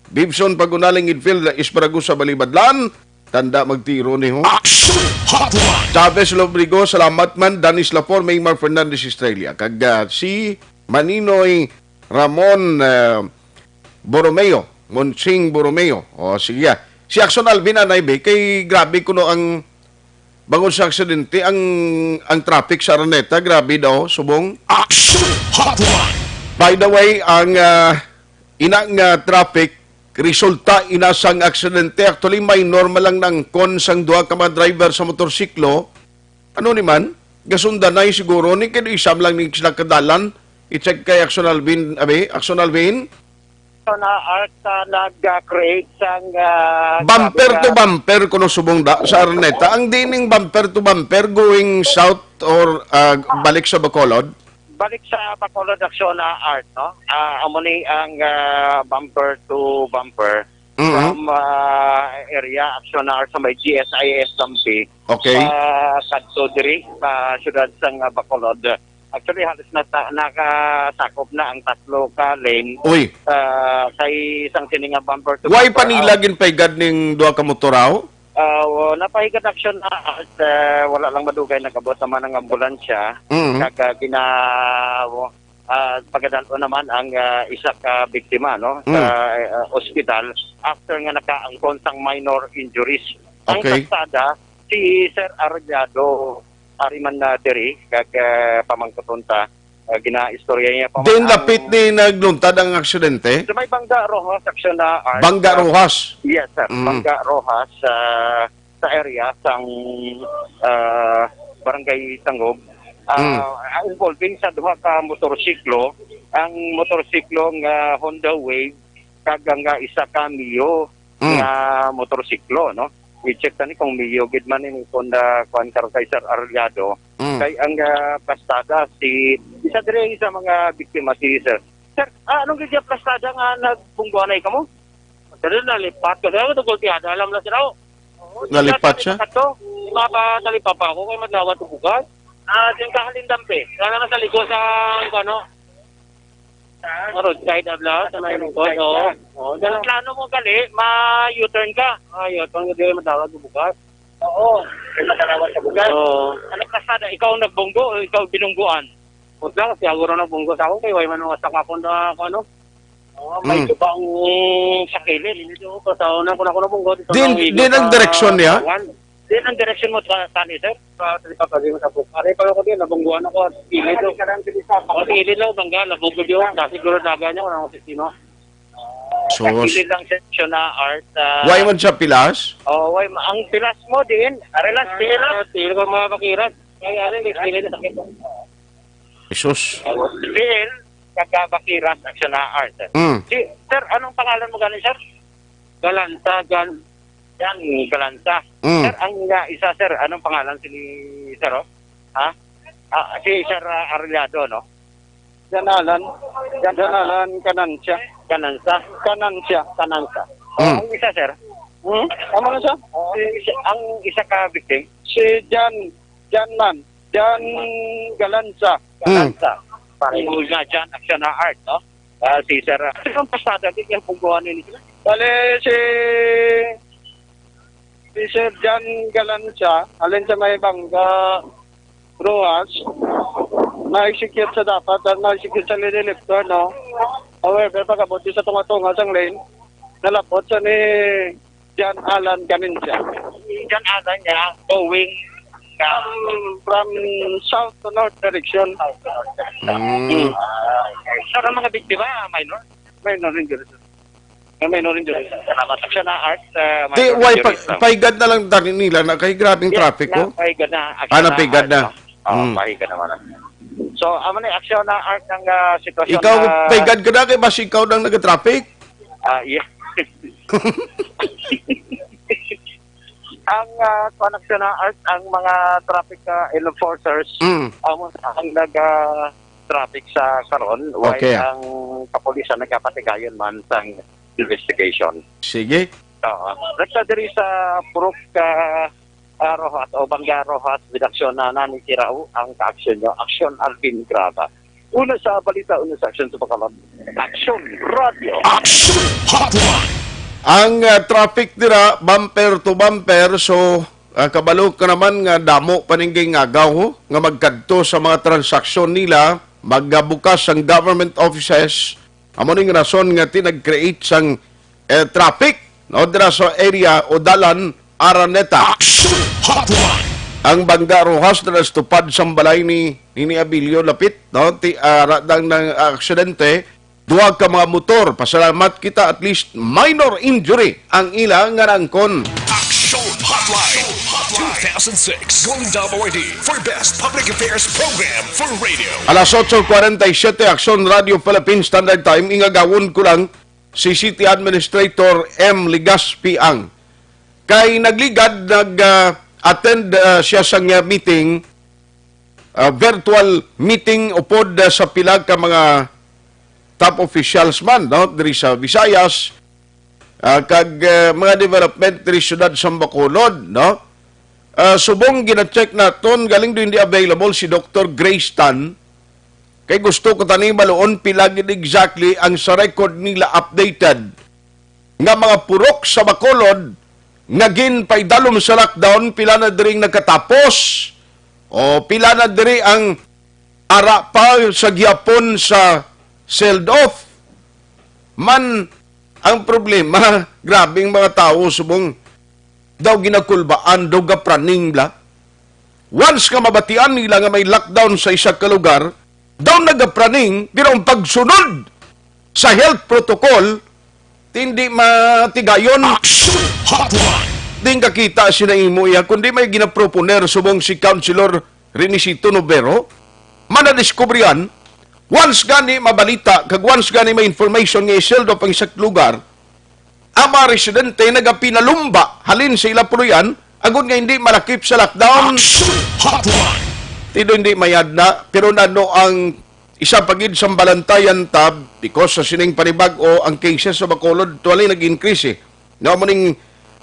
Speaker 2: Bibson Pagunaling Infield, Isparagusa Balibadlan, tanda magtiro ni ho.
Speaker 1: Action Hotline.
Speaker 2: Chavez Lobrigo, salamat man. Danis Lapor, Maymar Fernandez Estrella. Kag si Maninoy Ramon Borromeo, Monsing Borromeo. O sige. Si Axon Alvin Anaybe, kay grabe kuno ang bangod sa aksidente, ang traffic sa Araneta, grabe daw, subong.
Speaker 1: Action Hotline.
Speaker 2: By the way, ang inang traffic, resulta inasang aksidente. Actually, may normal lang ng sang duha ka mga driver sa motorsiklo. Ano ni man? Gasundan na siguro ni kaya isam lang ni sila kadalan. I-check kay Axon Alvin. Axon Alvin.
Speaker 3: So na art nag-create sang
Speaker 2: Bumper to bumper kuno subong da sa Araneta. Ang dining bumper to bumper going south or balik sa Bacolod.
Speaker 3: balik sa Bacolod Action na art, no? Amo ni ang bumper to bumper from area Action na art sa may GSIS Tampi.
Speaker 2: Okay.
Speaker 3: Kadto diri sa syudad sang Bacolod. Actually halos nakasakop na ang tatlo ka lane.
Speaker 2: Uy.
Speaker 3: Kay isang sininga bumper to
Speaker 2: Why
Speaker 3: bumper.
Speaker 2: panilagin pa igad ning duha ka motoraw?
Speaker 3: Napahigat action na at wala lang madugay nagabot naman ang ambulansya. Kag pagdalo naman ang isa ka biktima no sa ospital after nga nakaangkon sang minor injuries. Ang
Speaker 2: Okay.
Speaker 3: kasada si Sir Arjado Ariman na diri kag pamangkutonta ginaistorya niya pa.
Speaker 2: Din lapit ni nagluntad ang aksidente.
Speaker 3: Sa may Bangga Rojas action na art.
Speaker 2: Bangga Rojas.
Speaker 3: Yes, sir. Bangga Rojas sa area sang Barangay Tangog. Involving sa duha ka motorsiklo. Ang motorsiklo nga Honda Wave kag nga isa ka Mio nga motorsiklo, no? I-check tani kung Mio gid man ni Honda kuan karo kay Sir Arliado. Kay ang pastada si isa diri sa mga biktima si Sir. Sir, anong gid yung pastada nga nagbungguanay kamo? Dali na lipat ko. Dali ko gultiada. Alam na sila.
Speaker 2: Nalipat siya?
Speaker 3: Makatalipa pa ako kay madlawat ko bukas. Yung kahalindampe. Kaya na sa ligo sa ano? Roadside abla sa may lingkod. Oo. Dahil plano mo gali, ma-U-turn ka. U-turn ka dili madlawat ko bukas. Oo. Kaya madlawat ka bukas. Oo. Ano kasada? Ikaw ang nagbunggo o ikaw binungguan? Huwag lang, siguro nagbunggo sa ako kay way man wasak ako na ano? May ibang sakilin. Dito ko sa una ko na nabunggo.
Speaker 2: Din ang direksyon niya?
Speaker 3: Din ang direksyon mo sa tani, sir. Pagpapagay mo sa book. Aray pa ako din, nabungguan ako. Pilid lang. Pilid lang, bangga, nabunggo yun. Siguro naga niya kung ano sino.
Speaker 2: So,
Speaker 3: Pilid lang section na art.
Speaker 2: why man siya pilas?
Speaker 3: Why, ang pilas mo din. Arelas, pilas. Pilid ko mga pakirat. Kaya rin, pilid na sakit.
Speaker 2: Jesus.
Speaker 3: Pilid, kagabakiras, action na art. Sir, anong pangalan mo ganin, sir? Galanta. Sir, ang isa, sir, anong pangalan si Sir, oh? Ha? Si Sir Arliado, no? Janalan Kanansa.
Speaker 2: Mm.
Speaker 3: Ang isa, sir? Ano na siya? Ang isa ka victim? Si Jan Galanza. Parang nga dyan, action na art, no? Si Sir, ang pasada, di kaya pungguhan nila sila. Bale, si Sir Jan Galanza, alin sa may bangga Rojas, na-execute sa dapat at na-execute sa lililiptor, no? However, pagkabuti sa tunga-tunga sa lane, nalapot sa ni John Alan Ganinsia. John Alan niya, going from south to north direction. Sir, ang mga biktima, minor? Minor injuries. Minor injuries. Salamat siya na art.
Speaker 2: Di, why, paigad na lang dali nila na kay grabing traffic ko?
Speaker 3: Paigad na.
Speaker 2: Napaigad na.
Speaker 3: Paigad naman. So, amo na action na art ng sitwasyon.
Speaker 2: Ikaw, paigad ka na kay mas ikaw nang nag-traffic?
Speaker 3: Yeah. Ang connection na art, ang mga traffic enforcers, ang nag-traffic sa karon, while
Speaker 2: Okay.
Speaker 3: ang kapulisan nagkapatigayon man sa investigation.
Speaker 2: Sige.
Speaker 3: Nagsadiri sa Purok Rojas o Bangga Rojas, redaksyon na nanikirao ang ka-action nyo, Action Alvin Graba. Una sa balita, una sa action sa pagkalat. Action Radio.
Speaker 1: Action Hotline.
Speaker 2: Ang traffic dira bumper to bumper, so kabalo ka naman nga damo paninggay nga agaw nga magkadto sa mga transaksyon nila, magbukas ang government offices. Amo ning rason nga tinag-create sang traffic no dira sa area o dalan Araneta.
Speaker 1: Action Hotline.
Speaker 2: Ang Bangga Rojas na tupad sa balay ni Abilio lapit no radang ng aksidente. Duwag ka mga motor, pasalamat kita at least minor injury ang ilang nga nangkon.
Speaker 1: Action Hotline. 2006 Golden for Best Public Affairs Program for Radio.
Speaker 2: Alas 8:47, Action Radio Philippines Standard Time, ingagawon ko lang si City Administrator M. Ligaspi Ang. Kay nagligad, nag-attend siya sa meeting, virtual meeting upod sa pilag ka mga top officials man, no? Diri sa Visayas, kag mga development diri syudad sa Bacolod, no? Subong gina-check naton, galing doon hindi available si Dr. Grace Tan. Kay gusto ko tani maluon pila gid exactly ang sa record nila updated nga mga purok sa Bacolod nga ginpaidalom sa lockdown, pila na diri nagkatapos o pila na diri ang ara pa sa gihapon sa sealed off. Man, ang problema, grabing mga tao, subong, daw ginakulbaan, daw gapraning bla. Once ka mabatian nila nga may lockdown sa isa ka lugar, daw nagapraning, pero ang pagsunod sa health protocol, hindi matigayon.
Speaker 1: Action Hotline.
Speaker 2: Di kakita sinaimo iya, kundi may ginaproponer subong si Councilor Renisito Novero, manadiskubriyan, once gani mabalita, kag once gani may information nga iseldo pang isak lugar, ang mga residente nagapinalumba halin sa ila puluyan, agon nga hindi malakip sa lockdown.
Speaker 1: Action Hotline.
Speaker 2: Tido hindi mayad na, pero nano ang isa pagid sa balantayan tab, because sa sining panibag o ang cases sa Bacolod, tuwalay nag-increase eh. Nga mo ning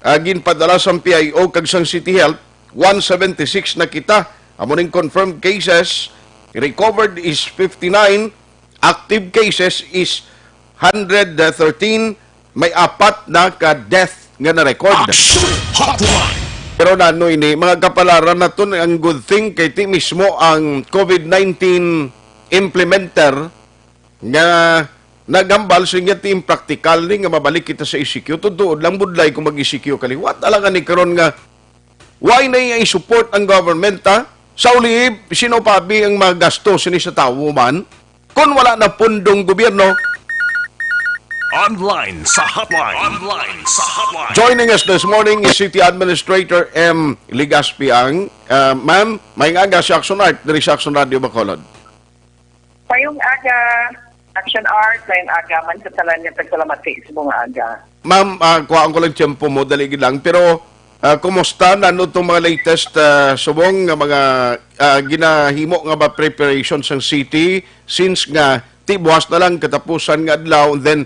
Speaker 2: ginpadala sa PIO kag sang City Health, 176 na kita. Amo ning confirmed cases, recovered is 59, active cases is 113, may 4 na ka-death nga na-record.
Speaker 1: Action Hotline.
Speaker 2: Pero nano ini, mga kapalaran na to, ang good thing kay ti mismo ang COVID-19 implementer nga nagambal sa nga team practical ni nga mabalik kita sa ECQ. Tutuod lang budlay kung mag-ECQ kaliwat. Alangan ni karon nga, why na i-support ang government ha? Sa uli, sino pabi ang magasto sini sa tao man? Kung wala na pundong gobyerno.
Speaker 1: Online sa hotline. Online sa hotline.
Speaker 2: Joining us this morning is City Administrator M. Ligaspi Ang. Ma'am, may aga sa Action Art, dari sa Action Radio Bacolod.
Speaker 9: Ngayong aga, Action Art, ngayong aga, man sa talan niya pagsalamati sa mga aga.
Speaker 2: Ma'am, kuhaan ko lang tiyempo mo, dali lang. Pero kumusta na itong mga latest subong nga mga ginahimo nga ba preparation sa city since nga tibuhas na lang katapusan nga adlaw, and then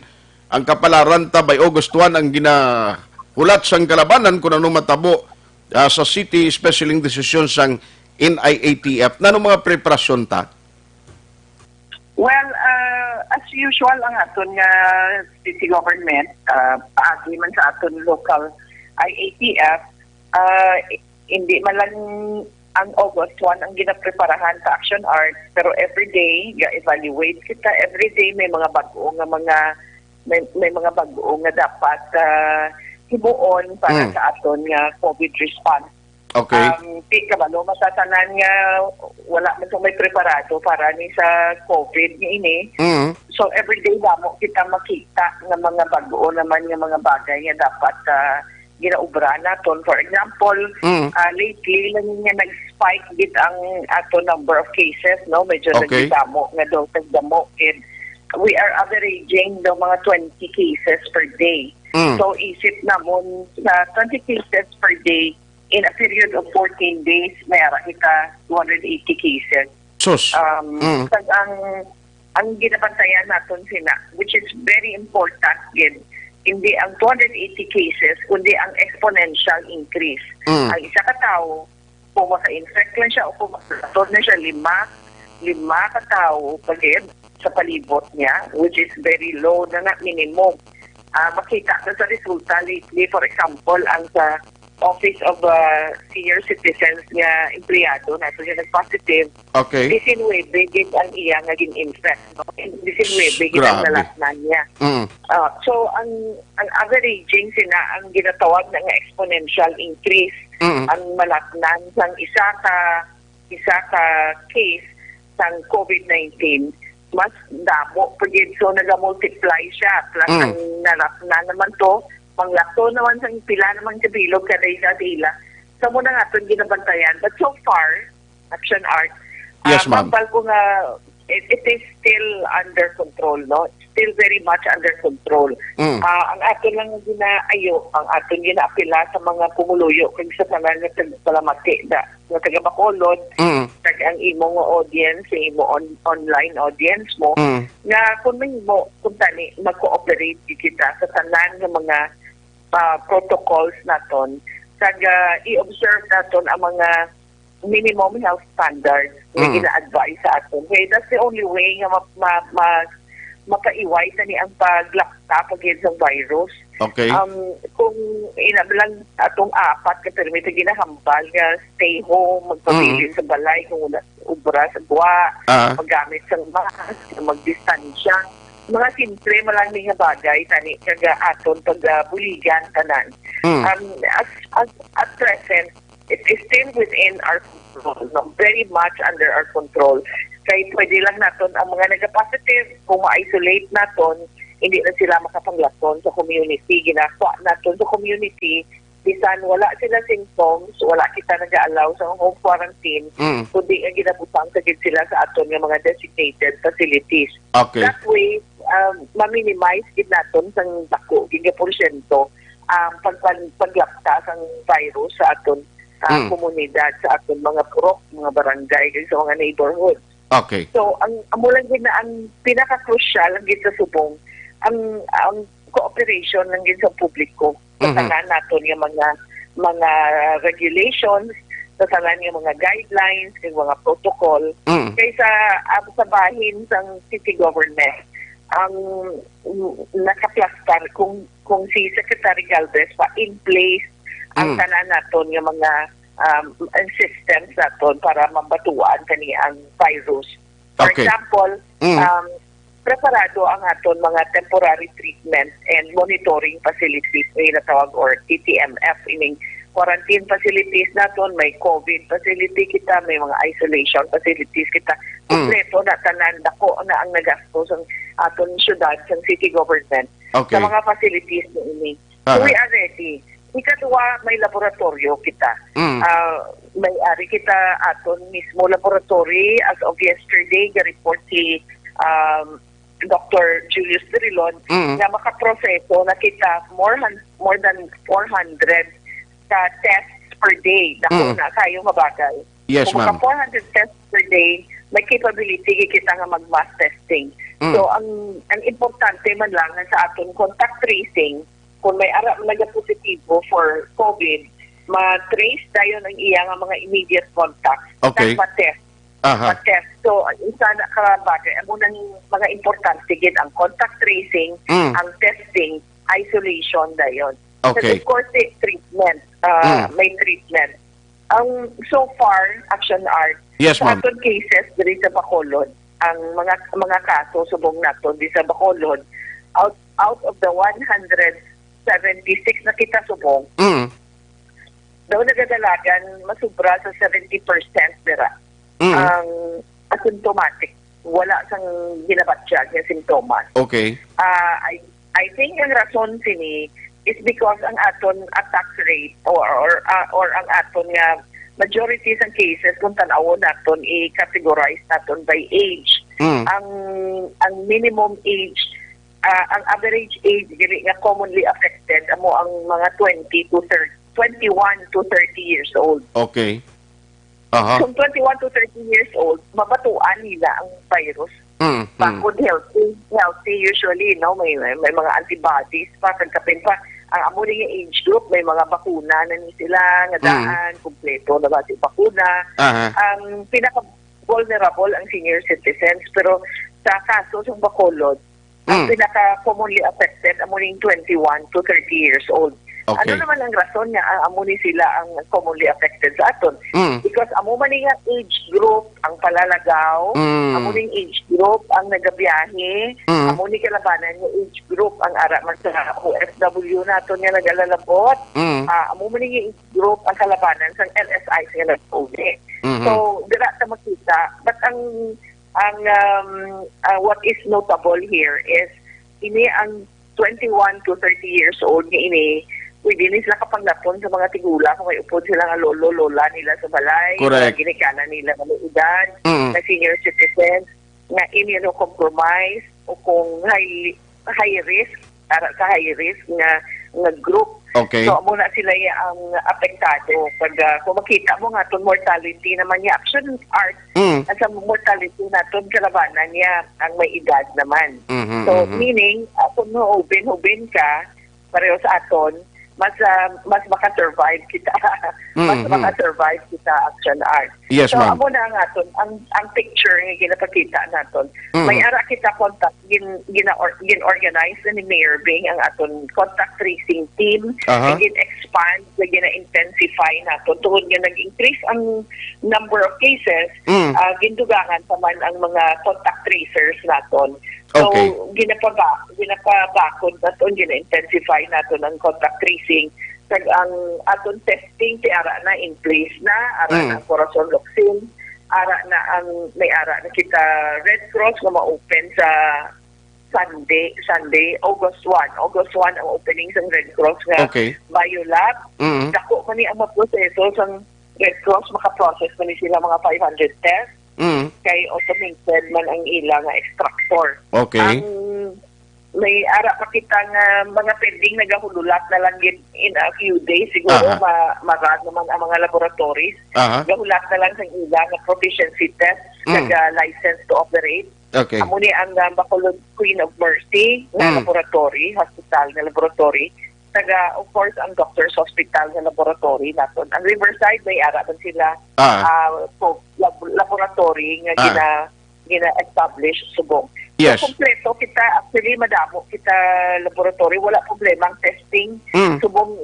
Speaker 2: ang kapalaran ta by August 1 ang ginahulat sang kalabanan kung ano matabo sa city, especially yung desisyon sang NIATF. Na mga preparasyon ta?
Speaker 9: Well, as usual ang aton nga city government, paagi man sa aton local IATF, hindi man lang ang August 1 ang ginapreparahan sa Action Art, pero everyday ga-evaluate kita, everyday may mga bago nga may mga bago nga dapat hibuon para sa aton nga COVID response.
Speaker 2: Okay.
Speaker 9: Di kabalo masatanan nga wala man may preparado para ni sa COVID ni ini. So everyday damo kita makita nga mga bago naman nga mga bagay nga dapat ginaubra naton. For example, lately lang nga nag-spike gid ang ato number of cases, no? Medyo nagdamo nga daw damo, and we are averaging the mga 20 cases per day. So isip namon sa 20 cases per day in a period of 14 days, may ara kita 280 cases.
Speaker 2: Sus.
Speaker 9: Pag ang ginabantayan naton sina, which is very important, hindi ang 280 cases, kundi ang exponential increase. Ang isa ka tao, kung maka-infect lang siya o kung maka-infect na siya, lima ka tao pagid sa palibot niya, which is very low na minimum. Makita na sa resulta lately, for example, ang sa Office of Senior Citizens nga empleyado na siya nag-positive.
Speaker 2: Okay.
Speaker 9: 19 gig ang iya nga gin-infect. No? 19 gig ang nalasnan niya. So, ang averaging sina ang ginatawag na nga exponential increase. Ang malasnan sang isa ka case sang COVID-19, mas damo pagid, so naga-multiply siya. Plus ang nalasnan naman to, panglato naman sa pila naman sa bilog kada isa sila. So muna nga ito ginabantayan. But so far, Action Art,
Speaker 2: yes, ma'am.
Speaker 9: ko nga, it is still under control, no? Still very much under control. Ang ato lang ginaayo, ang ato ginaapila sa mga pumuluyo kung sa tanan nga palamati na taga-Bacolod, ang imong audience, imong online audience mo, na kung may mo, kung tani, mag-cooperate kita sa tanan ng mga protocols naton, i-observe naton ang mga minimum health standards na gina-advise sa aton. Okay, that's the only way nga makaiway na ni ang paglakta pagid sa virus.
Speaker 2: Okay.
Speaker 9: Kung inabilang atong apat ka permito ginahambal nga stay home, magpabilin sa balay kung ubra sa buwa, maggamit sa mask, magdistansya, mga simple malang nga bagay tani kaga aton pagbuligan tanan. At present, it is still within our control, no? Very much under our control. Kaya pwede lang naton ang mga nag-positive, kung ma-isolate naton, hindi na sila makapanglaton sa community. Ginakuha naton sa community, bisan wala sila symptoms, wala kita nag-allow sa home quarantine, kundi ang ginabutang sagid sila sa aton ng mga designated facilities.
Speaker 2: Okay.
Speaker 9: That way, ma-minimize gid naton sang dako, giga porsyento, paglakta sang virus sa aton komunidad, sa aton mga purok, mga barangay, sa mga neighborhoods.
Speaker 2: Okay.
Speaker 9: So, ang amulan din na ang pinaka-crucial ang sa subong, ang cooperation ng sa publiko, sa tanan naton yung mga regulations, sa tanan yung mga guidelines, yung mga protocol, kaysa sa bahin ng city government, ang nakaplastar kung si Secretary Galvez pa in place ang tanan naton yung mga systems naton para mabatuan kani ang virus. For example, preparado ang aton mga temporary treatment and monitoring facilities na natawag or TTMF, ining quarantine facilities naton, may COVID facility kita, may mga isolation facilities kita. Kompleto na tanan, dako na ang nagastos ang aton syudad sa city government sa mga facilities na ini. So we are ready. Ikatwa, may laboratorio kita. May ari kita aton mismo laboratory. As of yesterday, ga-report si Dr. Julius Drilon na makaproseso na kita more than 400 ka tests per day. Dako na kayo mabagal.
Speaker 2: Yes,
Speaker 9: Kung
Speaker 2: ma'am.
Speaker 9: maka 400 tests per day, may capability kita nga mag-mass testing. So, ang importante man lang na sa aton contact tracing, kung may ara nag-positibo for COVID, ma-trace tayo ng iya nga mga immediate contacts.
Speaker 2: Okay.
Speaker 9: At ma-test.
Speaker 2: Aha.
Speaker 9: Ma-test. So, isa na karabagay, ang unang mga importante gid ang contact tracing, ang testing, isolation dayon.
Speaker 2: Okay.
Speaker 9: So, of course, treatment. May treatment. So far, Action Art,
Speaker 2: Yes,
Speaker 9: sa
Speaker 2: ma'am.
Speaker 9: aton cases diri sa Bacolod, ang mga kaso subong nato di sa Bacolod, out of the 176 na kita subong, daw nagadalagan masubra sa 70% dira ang asymptomatic, wala sang ginabatsyag nga simptomas.
Speaker 2: Okay.
Speaker 9: I think ang rason sini is because ang aton attack rate or ang aton nga majority sa cases kung tan-awon naton i-categorize naton by age. Ang minimum age, ang average age dili nga commonly affected amo ang mga 21 to 30 years old.
Speaker 2: Okay. Aha.
Speaker 9: Kung 21 to 30 years old, mabatuan nila ang virus. Bakod healthy usually, no? May mga antibodies pa, kagkapin pa. Ang amo ning age group, may mga bakuna na ni sila, nga daan, kumpleto na ba si bakuna. Ang pinaka-vulnerable ang senior citizens, pero sa kaso sa Bacolod, ang pinaka-commonly affected, amo ning 21 to 30 years old.
Speaker 2: Okay.
Speaker 9: Ano naman ang rason niya, amo ni sila ang commonly affected sa aton? Because amo man nga age group ang palalagaw, amo ning age group ang nagabiyahe, amo ni kalabanan nga age group ang ara man sa OFW naton nga nagalalabot, amo man nga age group ang kalabanan sa LSI nga nag-COVID. So, dira ta makita, but ang what is notable here is ini ang 21 to 30 years old nga ini pwede nila kapaglapon sa mga tigula kung may upod sila nga lolo-lola nila sa balay,
Speaker 2: correct,
Speaker 9: ginikanan nila ng edad, na senior citizens, nga immunocompromised o kung high risk, para sa high risk nga group.
Speaker 2: Okay.
Speaker 9: So, muna sila ang apektado. Pag kung makita mo nga itong mortality naman niya, Action Art, at sa mortality na itong kalabanan niya ang may edad naman. So, meaning, kung hubin ka, pareho sa aton, mas maka-survive kita. Mas maka-survive kita, Action Art.
Speaker 2: Yes,
Speaker 9: so,
Speaker 2: ma'am.
Speaker 9: amo na nga aton, ang picture nga ginapakita naton. May ara kita contact, gin-organize na ni Mayor Bing ang aton contact tracing team. Gin-expand, gina-intensify naton. Tuhod nga nag-increase ang number of cases, gindugangan paman ang mga contact tracers naton. So, ginapabakod naton, gina-intensify naton ang contact tracing. Kag ang aton testing ti ara na in place na, ara na ang Corazon Locsin, ara na ang may ara na kita Red Cross nga ma-open sa Sunday, August 1. August 1 ang opening sa Red Cross nga biolab. Dako man ni ang maproseso sa Red Cross, makaprocess man ni sila mga 500 tests. Kay automated man ang ilang extractor.
Speaker 2: Okay.
Speaker 9: May ara pa kita nga mga pending nagahululat na lang in a few days. Siguro marad naman ang mga laboratories. Gahulat na lang sa ilang nga proficiency test, license to operate.
Speaker 2: Okay.
Speaker 9: Amo ni ang Bacolod Queen of Mercy na laboratory, hospital na laboratory. Of course, ang Doctors Hospital na laboratory naton. Ang Riverside, may ara man sila laboratory nga gina-establish subong.
Speaker 2: Yes.
Speaker 9: So, kompleto kita, actually, madamo kita laboratory. Wala problema ang testing. Subong,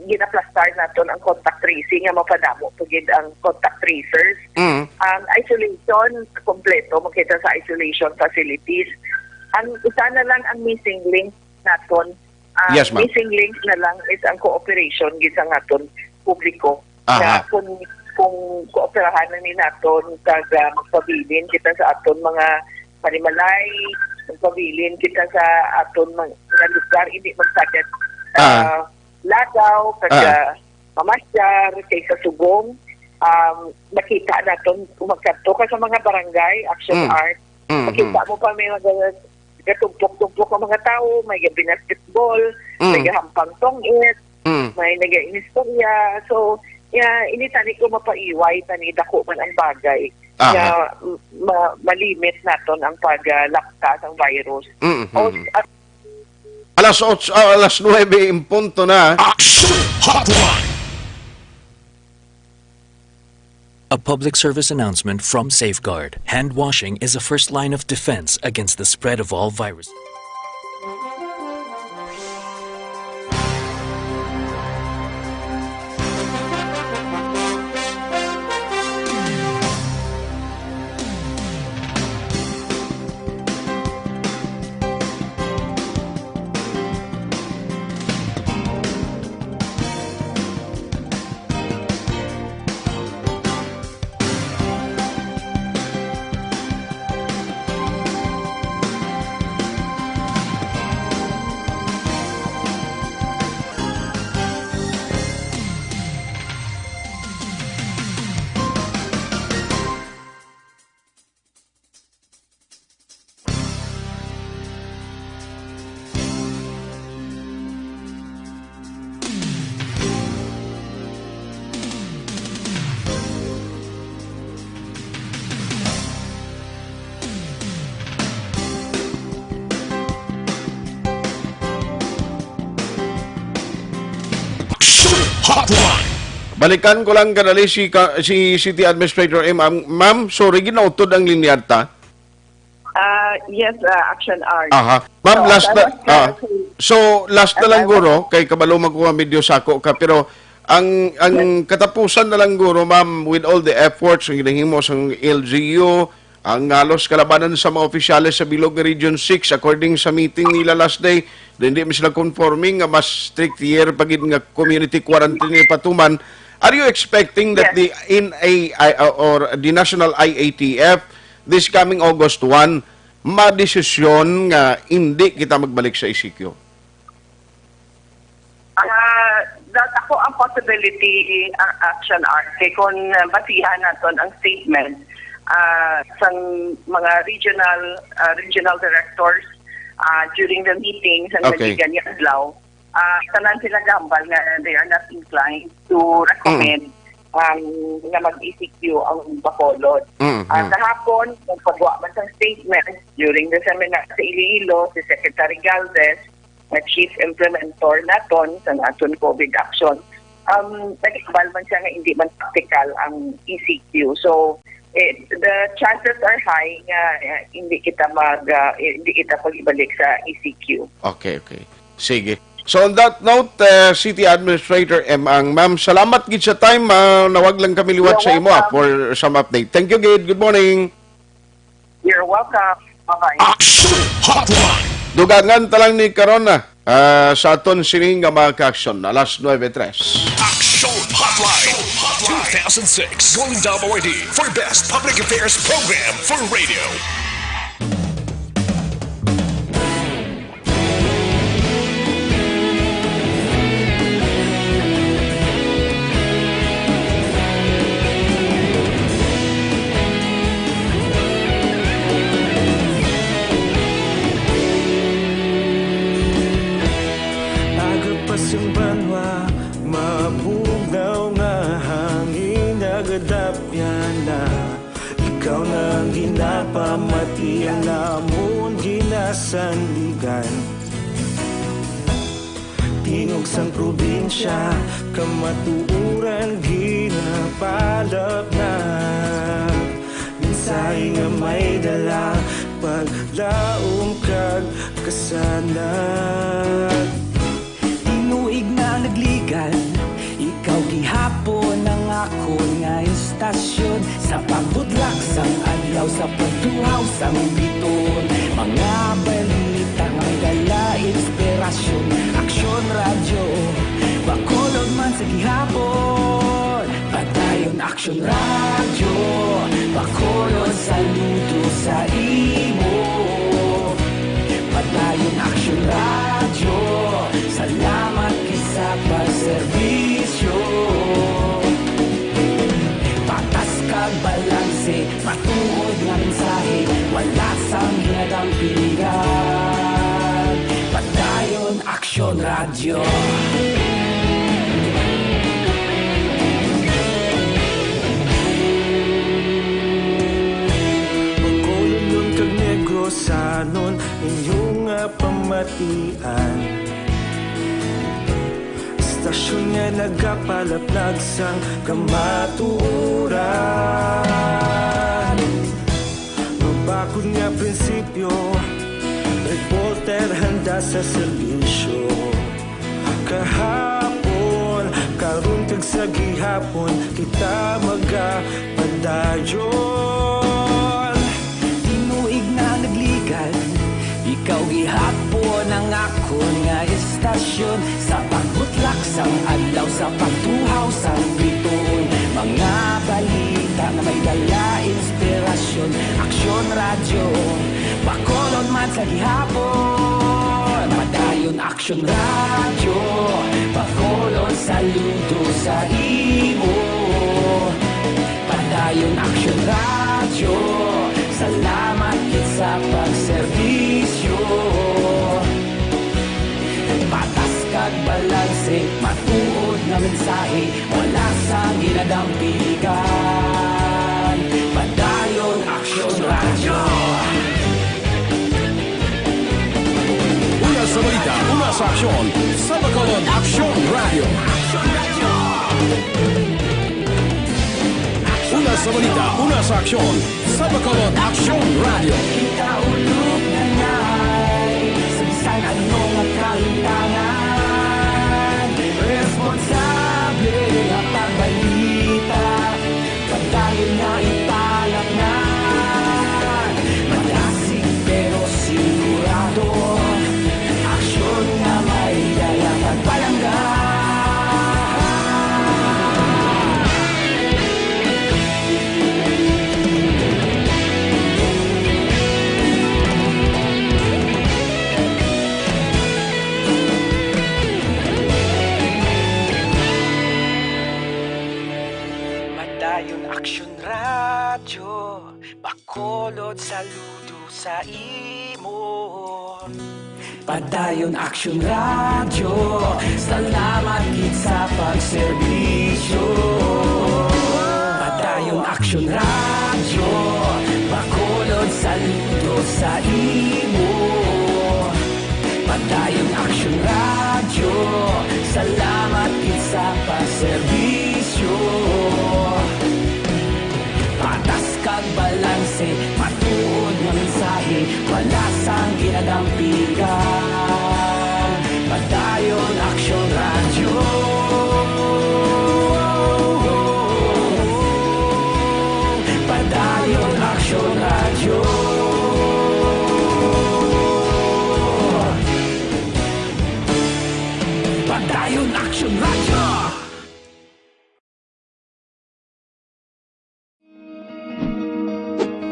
Speaker 9: gina-plastar naton ang contact tracing nga mapadamo pagid ang contact tracers. Ang isolation, kompleto, makita sa isolation facilities. Ang isa na lang ang missing link naton.
Speaker 2: Yes, ma'am.
Speaker 9: Missing link na lang is ang cooperation gisa naton publiko. Na kung kooperahan na ni naton kag magpabilin kita sa aton mga panimalay, magpabilin kita sa aton mga lugar, hindi magsagad lagaw, kag mamasyar, kay kasubong, nakita naton kumagkanto ka sa mga barangay, Action Art, makita mo pa may mga gatumpok-tumpok ng mga tao, may basketball, may gahampang tongit, may nag-inistorya. So, initani ko mapaiway, tani dako man ang bagay. Kaya malimit naton ang paglakta ng virus.
Speaker 2: Alas 9 in punto na.
Speaker 1: Action Hotline.
Speaker 10: A public service announcement from Safeguard. Hand washing is a first line of defense against the spread of all viruses.
Speaker 1: Hotline.
Speaker 2: Balikan ko lang kanali si City Administrator M. Ma'am, sorry, ginautod ang linyarta.
Speaker 9: Yes, Action R.
Speaker 2: Aha. Ma'am, last na lang guro, kay kabalo magkuha medyo sako ka, pero ang katapusan na lang guro, ma'am, with all the efforts ang ginahimo sa LGU, ang halos kalabanan sa mga opisyales sa Bilog Region 6, according sa meeting nila last day, hindi sila conforming, mas strict year pagid nga community quarantine patuman. Are you expecting that the National IATF this coming August 1 madesisyon nga hindi kita magbalik sa ECQ?
Speaker 9: That ako ang possibility Action R. Kaya kung basihan natin ang statement sa mga regional directors during the meetings ang nagiganya adlaw, tanan sila gambal nga they are not inclined to recommend na mag-ECQ ang Bacolod. Kahapon, nagpagawa man sa statement during the seminar sa Iloilo, si Secretary Galvez, na chief implementor naton sa naton COVID action, nag-ikbal man siya nga hindi man practical ang ECQ. So, the chances are high nga hindi kita pag-ibalik sa ECQ.
Speaker 2: Okay. Sige. So on that note, City Administrator Ma'am, salamat gid sa time. Nawag lang kami liwat sa imo for some update. Thank you, Gid. Good morning.
Speaker 9: You're welcome. Bye-bye.
Speaker 1: Action Hotline.
Speaker 2: Dugangan talang ni karon na sa aton sining nga mga ka-action. Alas 9:03.
Speaker 1: Action Hotline 2006. Going Double ID for Best Public Affairs Program for Radio.
Speaker 4: Yung banwa, mabugaw nga hangin nagadapyan na. Ikaw na ang ginapamatian namon ginasandigan. Tinog sang probinsya, kamatuuran ginapalap na. Minsay nga may dala, paglaom kag kasanag.
Speaker 5: Tuig na nagligan, ikaw gihapon ang ako nga istasyon. Sa pagbudlak sang adlaw, sa pagtuhaw sang biton, mga balita nga dala inspirasyon. Aksyon radyo, Bacolod man sa gihapon. Patayon Aksyon radyo, Bacolod saludo sa imo. Patayon Aksyon radyo, salamat sa pagserbisyo. Patas kag balanse, matuod nga mensahe, wala sang hinadang pilihan. Padayon Aksyon Radio.
Speaker 4: Ilosanon inyong pamatian. Istasyon nga nagapalaplag sang kamatuuran. Mabakod nga prinsipyo, reporter handa sa serbisyo. Kahapon, karon kag sa gihapon, kita magapadayon.
Speaker 5: Tinuig na nagligan, ikaw gihapon ang akon nga istasyon. Sa pagbutlak sang adlaw, sa pagtuhaw sang bituon, mga balita na may dala inspirasyon. Aksyon radyo, bakolon man sa gihapon. Padayon aksyon radyo, bakolon saludo sa imo. Padayon aksyon radyo, salamat kit sa pagserbisyo. Patas kag balanse, matuod na mensahe, wala sang ginadampigan. Padayon aksyon radyo.
Speaker 1: Una sa balita, una sa aksyon, sa Bacolod Aksyon Radio. Una sa balita, una sa aksyon, sa Bacolod Aksyon Radio.
Speaker 5: Kita ulog na ngay, sa bisan anong kalintangan. Responsable na pagbalita, pagdayon na italak na. Malasig pero sigurado, aksyon na may dalang at palangga. Padayon aksyon radyo, bakolod saludo sa imo. Padayon aksyon radyo, salamat kit sa pagserbisyo. Padayon aksyon radyo, bakolod saludo sa imo. Padayon aksyon radyo, salamat kit sa pagserbisyo. Patas kag balanse, matuod na mensahe, wala sang ginadampigan. Padayon aksyon radyo. Padayon aksyon radyo. Padayon aksyon radyo.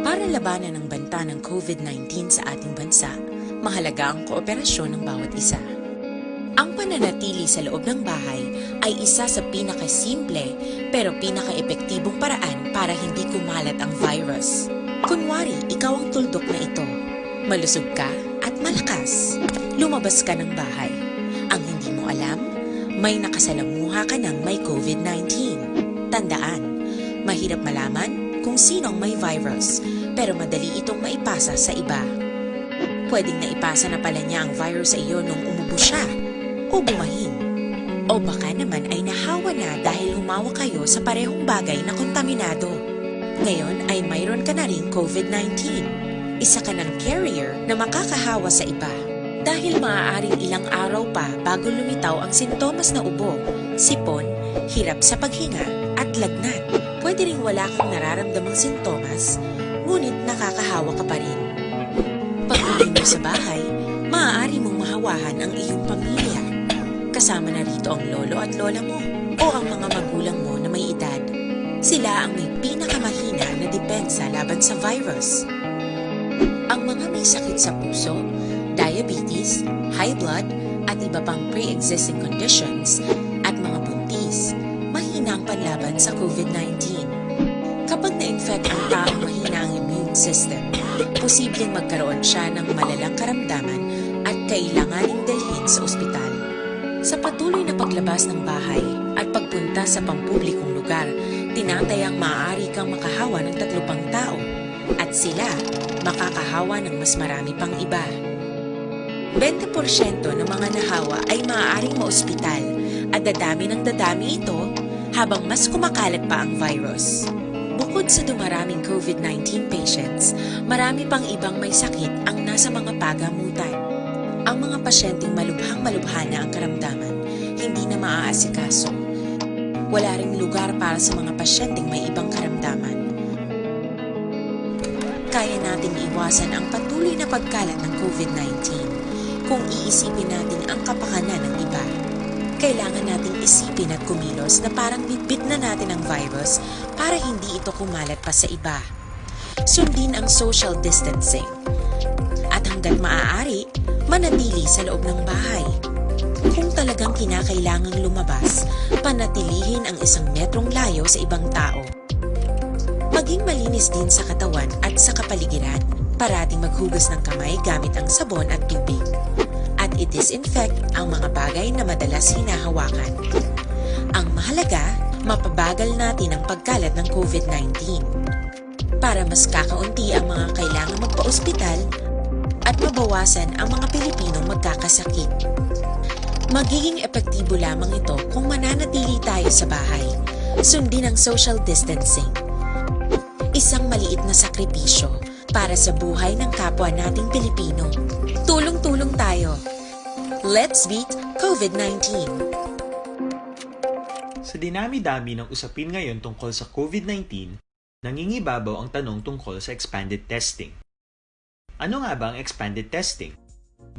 Speaker 8: Para labanan ang banta ng COVID-19 sa ating bansa, mahalaga ang kooperasyon ng bawat isa. Ang pananatili sa loob ng bahay ay isa sa pinakasimple pero pinaka-epektibong paraan para hindi kumalat ang virus. Kunwari, ikaw ang tuldok na ito. Malusog ka at malakas. Lumabas ka ng bahay. Ang hindi mo alam, may nakasalamuha ka ng may COVID-19. Tandaan, mahirap malaman kung sino ang may virus, pero madali itong maipasa sa iba. Pwedeng naipasa na pala niya ang virus sa iyo nung umubo siya o bumahin. O baka naman ay nahawa na dahil humawa kayo sa parehong bagay na kontaminado. Ngayon ay mayroon ka na rin COVID-19. Isa ka ng carrier na makakahawa sa iba. Dahil maaaring ilang araw pa bago lumitaw ang sintomas na ubo, sipon, hirap sa paghinga at lagnat. Pwede ring wala kang nararamdamang sintomas, ngunit nakakahawa ka pa rin. Pag-uwi mo sa bahay, maaari mong mahawahan ang iyong pamilya. Kasama na rito ang lolo at lola mo o ang mga magulang mo na may edad. Sila ang may pinakamahina na depensa laban sa virus. Ang mga may sakit sa puso, diabetes, high blood, at iba pang pre-existing conditions, at mga buntis, mahina ang panlaban sa COVID-19. Kapag na-infect ang taong mahina ang immune system, posibleng magkaroon siya ng malalang karamdaman at kailanganing dalhin sa ospital. Sa patuloy na paglabas ng bahay at pagpunta sa pampublikong lugar, tinatayang maaari kang makahawa ng 3 pang tao. at sila makakahawa ng mas marami pang iba. 20% ng mga nahawa ay maaaring maospital at dadami ng dadami ito habang mas kumakalat pa ang virus. Bukod sa dumaraming COVID-19 patients, marami pang ibang may sakit ang nasa mga pagamutan. Ang mga pasyenteng malubhang-malubha na ang karamdaman, hindi na maaasikaso. Wala ring lugar para sa mga pasyenteng may ibang karamdaman. Kaya nating iwasan ang patuloy na pagkalat ng COVID-19 kung iisipin natin ang kapakanan ng iba. Kailangan nating isipin at kumilos na parang bitbit na natin ang virus para hindi ito kumalat pa sa iba. Sundin ang social distancing. At hanggat maaari, manatili sa loob ng bahay. Kung talagang kinakailangang lumabas, panatilihin ang 1 metrong layo sa ibang tao. Maging malinis din sa katawan at sa kapaligiran. Parating maghugas ng kamay gamit ang sabon at tubig. At i-disinfect ang mga bagay na madalas hinahawakan. Ang mahalaga, mapabagal natin ang pagkalat ng COVID-19 para mas kakaunti ang mga kailangang magpa-ospital at mabawasan ang mga Pilipinong magkakasakit. Magiging epektibo lamang ito kung mananatili tayo sa bahay. Sundin ang social distancing. Isang maliit na sakripisyo para sa buhay ng kapwa nating Pilipino. Tulong-tulong tayo. Let's beat COVID-19.
Speaker 6: Sa dinami-dami ng usapin ngayon tungkol sa COVID-19, nangingibabaw ang tanong tungkol sa expanded testing. Ano nga ba ang expanded testing?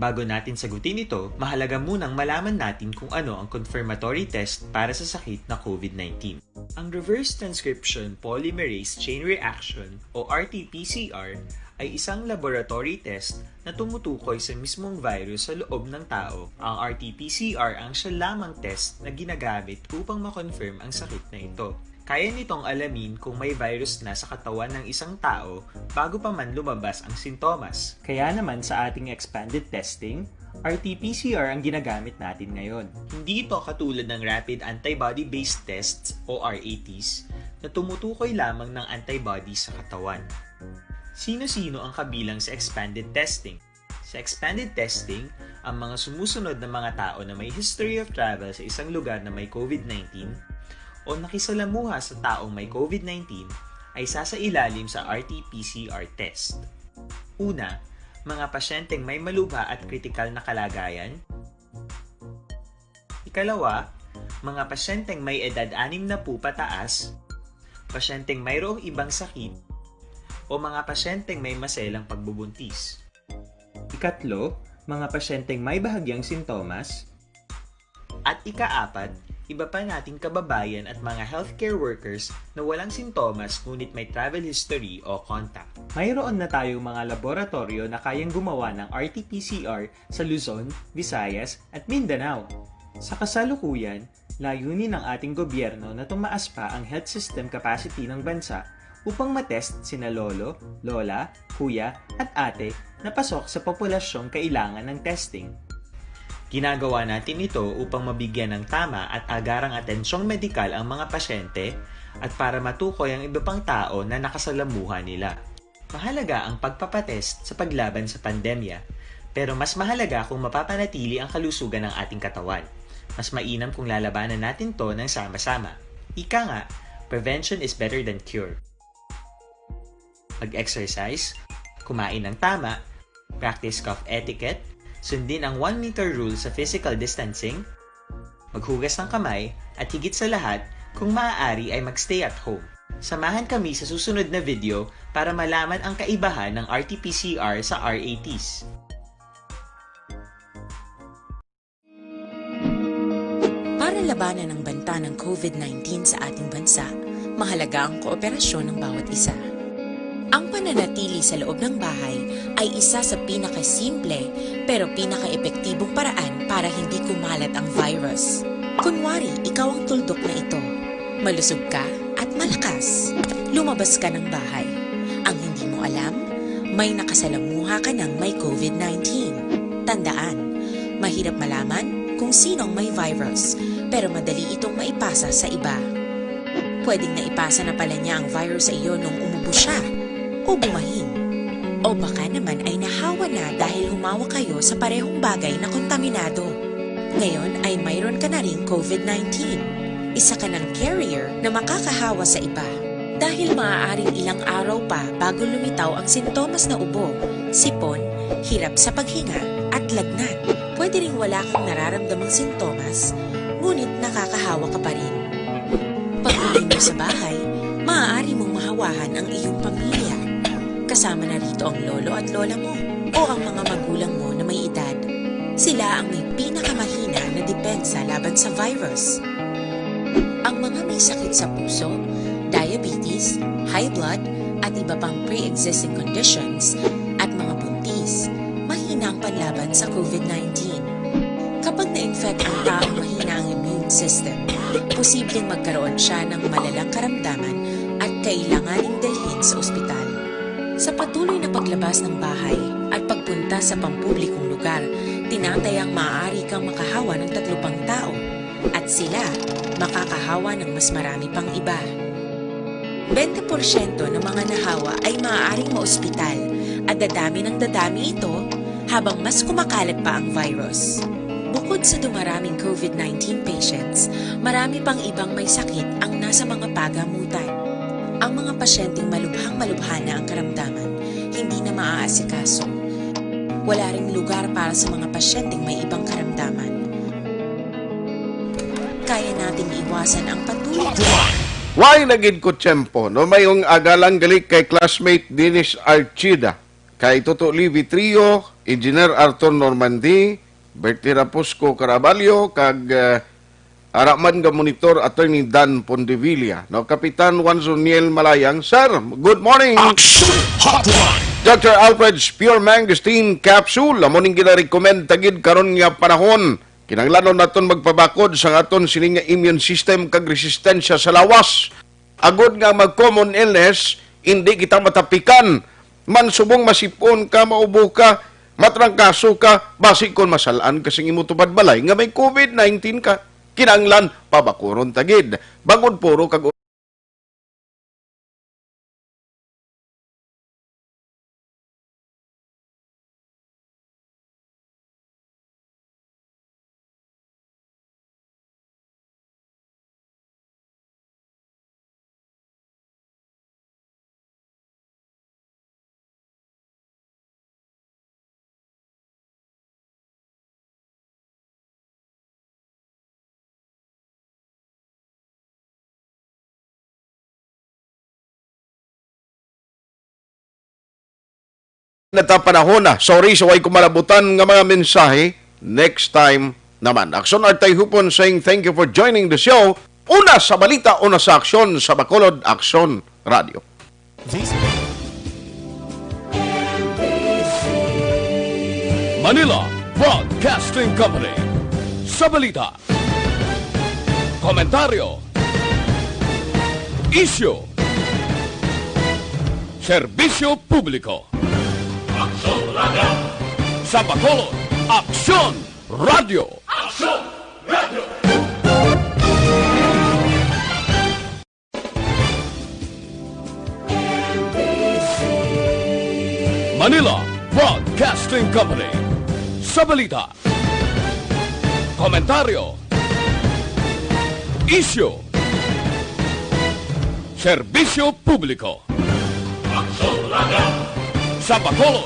Speaker 6: Bago natin sagutin ito, mahalaga munang malaman natin kung ano ang confirmatory test para sa sakit na COVID-19. Ang reverse transcription polymerase chain reaction o RT-PCR ay isang laboratory test na tumutukoy sa mismong virus sa loob ng tao. Ang RT-PCR ang siya lamang test na ginagamit upang makonfirm ang sakit na ito. Kaya nitong alamin kung may virus na sa katawan ng isang tao bago pa man lumabas ang sintomas.
Speaker 7: Kaya naman sa ating expanded testing, RT-PCR ang ginagamit natin ngayon.
Speaker 6: Hindi ito katulad ng rapid antibody-based tests o RATs na tumutukoy lamang ng antibodies sa katawan. Sino-sino ang kabilang sa expanded testing? Sa expanded testing, ang mga sumusunod na mga tao na may history of travel sa isang lugar na may COVID-19 o nakisalamuha sa taong may COVID-19 ay sasailalim sa RT-PCR test. Una, mga pasyenteng may malubha at kritikal na kalagayan. Ikalawa, mga pasyenteng may edad 60 pataas, pasyenteng mayroong ibang sakit, o mga pasyenteng may maselang pagbubuntis.
Speaker 7: Ikatlo, mga pasyenteng may bahagyang sintomas.
Speaker 6: At ikaapat, iba pa nating kababayan at mga healthcare workers na walang sintomas ngunit may travel history o contact.
Speaker 7: Mayroon na tayong mga laboratorio na kayang gumawa ng RT-PCR sa Luzon, Visayas at Mindanao. Sa kasalukuyan, layunin ng ating gobyerno na tumaas pa ang health system capacity ng bansa upang matest sina lolo, lola, kuya at ate na pasok sa populasyong kailangan ng testing.
Speaker 6: Ginagawa natin ito upang mabigyan ng tama at agarang atensyong medikal ang mga pasyente at para matukoy ang iba pang tao na nakasalamuha nila. Mahalaga ang pagpapatest sa paglaban sa pandemya, pero mas mahalaga kung mapapanatili ang kalusugan ng ating katawan. Mas mainam kung lalabanan natin to ng sama-sama. Ika nga, prevention is better than cure. Mag-exercise, kumain ng tama, practice cough etiquette, sundin ang 1 meter rule sa physical distancing, maghugas ng kamay, at higit sa lahat, kung maaari ay magstay at home. Samahan kami sa susunod na video para malaman ang kaibahan ng RT-PCR sa RATs.
Speaker 8: Para labanan ang banta ng COVID-19 sa ating bansa, mahalaga ang kooperasyon ng bawat isa. Ang pananatili sa loob ng bahay ay isa sa pinakasimple pero pinaka-epektibong paraan para hindi kumalat ang virus. Kunwari, ikaw ang tuldok na ito. Malusog ka at malakas. Lumabas ka ng bahay. Ang hindi mo alam, may nakasalamuha ka ng may COVID-19. Tandaan, mahirap malaman kung sinong may virus pero madali itong maipasa sa iba. Pwedeng naipasa na pala niya ang virus sa iyo nung umubo siya. o bumahin. O baka naman ay nahawa na dahil humawa kayo sa parehong bagay na kontaminado. Ngayon ay mayroon ka na ring COVID-19. Isa ka ng carrier na makakahawa sa iba. Dahil maaaring ilang araw pa bago lumitaw ang sintomas na ubo, sipon, hirap sa paghinga at lagnat. Pwede ring wala kang nararamdamang sintomas, ngunit nakakahawa ka pa rin. Pag-uwi mo sa bahay, maaari mong mahawahan ang iyong pamilya. Kasama na rito ang lolo at lola mo o ang mga magulang mo na may edad. Sila ang may pinakamahina na depensa laban sa virus. Ang mga may sakit sa puso, diabetes, high blood, at iba pang pre-existing conditions at mga buntis, mahina ang panlaban sa COVID-19. Kapag na-infect ang taong mahina ang immune system, posibleng magkaroon siya ng malalang karamdaman at kailanganing dalhin sa ospital. Sa patuloy na paglabas ng bahay at pagpunta sa pampublikong lugar, tinatayang maaari kang makahawa ng 3 pang tao at sila makakahawa ng mas marami pang iba. 20% ng mga nahawa ay maaaring maospital at dadami ng dadami ito habang mas kumakalat pa ang virus. Bukod sa dumaraming COVID-19 patients, marami pang ibang may sakit ang nasa mga pagamutan. Ang mga pasyenteng malubhang-malubha na ang karamdaman, hindi na maaasikaso. Wala ring lugar para sa mga pasyenteng may ibang karamdaman. Kaya nating iwasan ang patuloy.
Speaker 2: Why nagid ko tiyempo? No, mayong agalang galik kay classmate Dennis Archida, kay Toto Livy Trio, Engineer Arthur Normandy, Bertie Raposco Caraballo, kag Araman nga Monitor Attorney Dan Pondevilla. No, Kapitan Juan Zoniel Malayang. Sir, good morning.
Speaker 1: Action Hotline.
Speaker 2: Dr. Alfred Pure Mangosteen Capsule, amoning gina-recommend tagid karon nga panahon. Kinanglanon naton magpabakod sa aton sining nga immune system kag resistensya sa lawas. Agod nga mag-common illness, hindi kita matapikan. Mansubong masipon ka, maubo ka, matrangkaso ka, basi kon masalaan kasing imo tubad balay nga may COVID-19 ka. Kinanglan pabakuron tagid. Bangod puro kag natapanahon na. Sorry sa way kumalabutan nga mga mensahe. Next time naman. Aksyon Artay Hupon saying thank you for joining the show. Una sa balita, una sa aksyon sa Bacolod Aksyon Radio.
Speaker 1: Manila Broadcasting Company. Sa balita, komentaryo, issue, serbisyo publiko. Aksyon Radio. Sa Bacolod, Aksyon Radio. Aksyon Radio. Manila Broadcasting Company. Sa balita, komentaryo, issue, serbisyo publiko. Aksyon Radio. Sa Bacolod,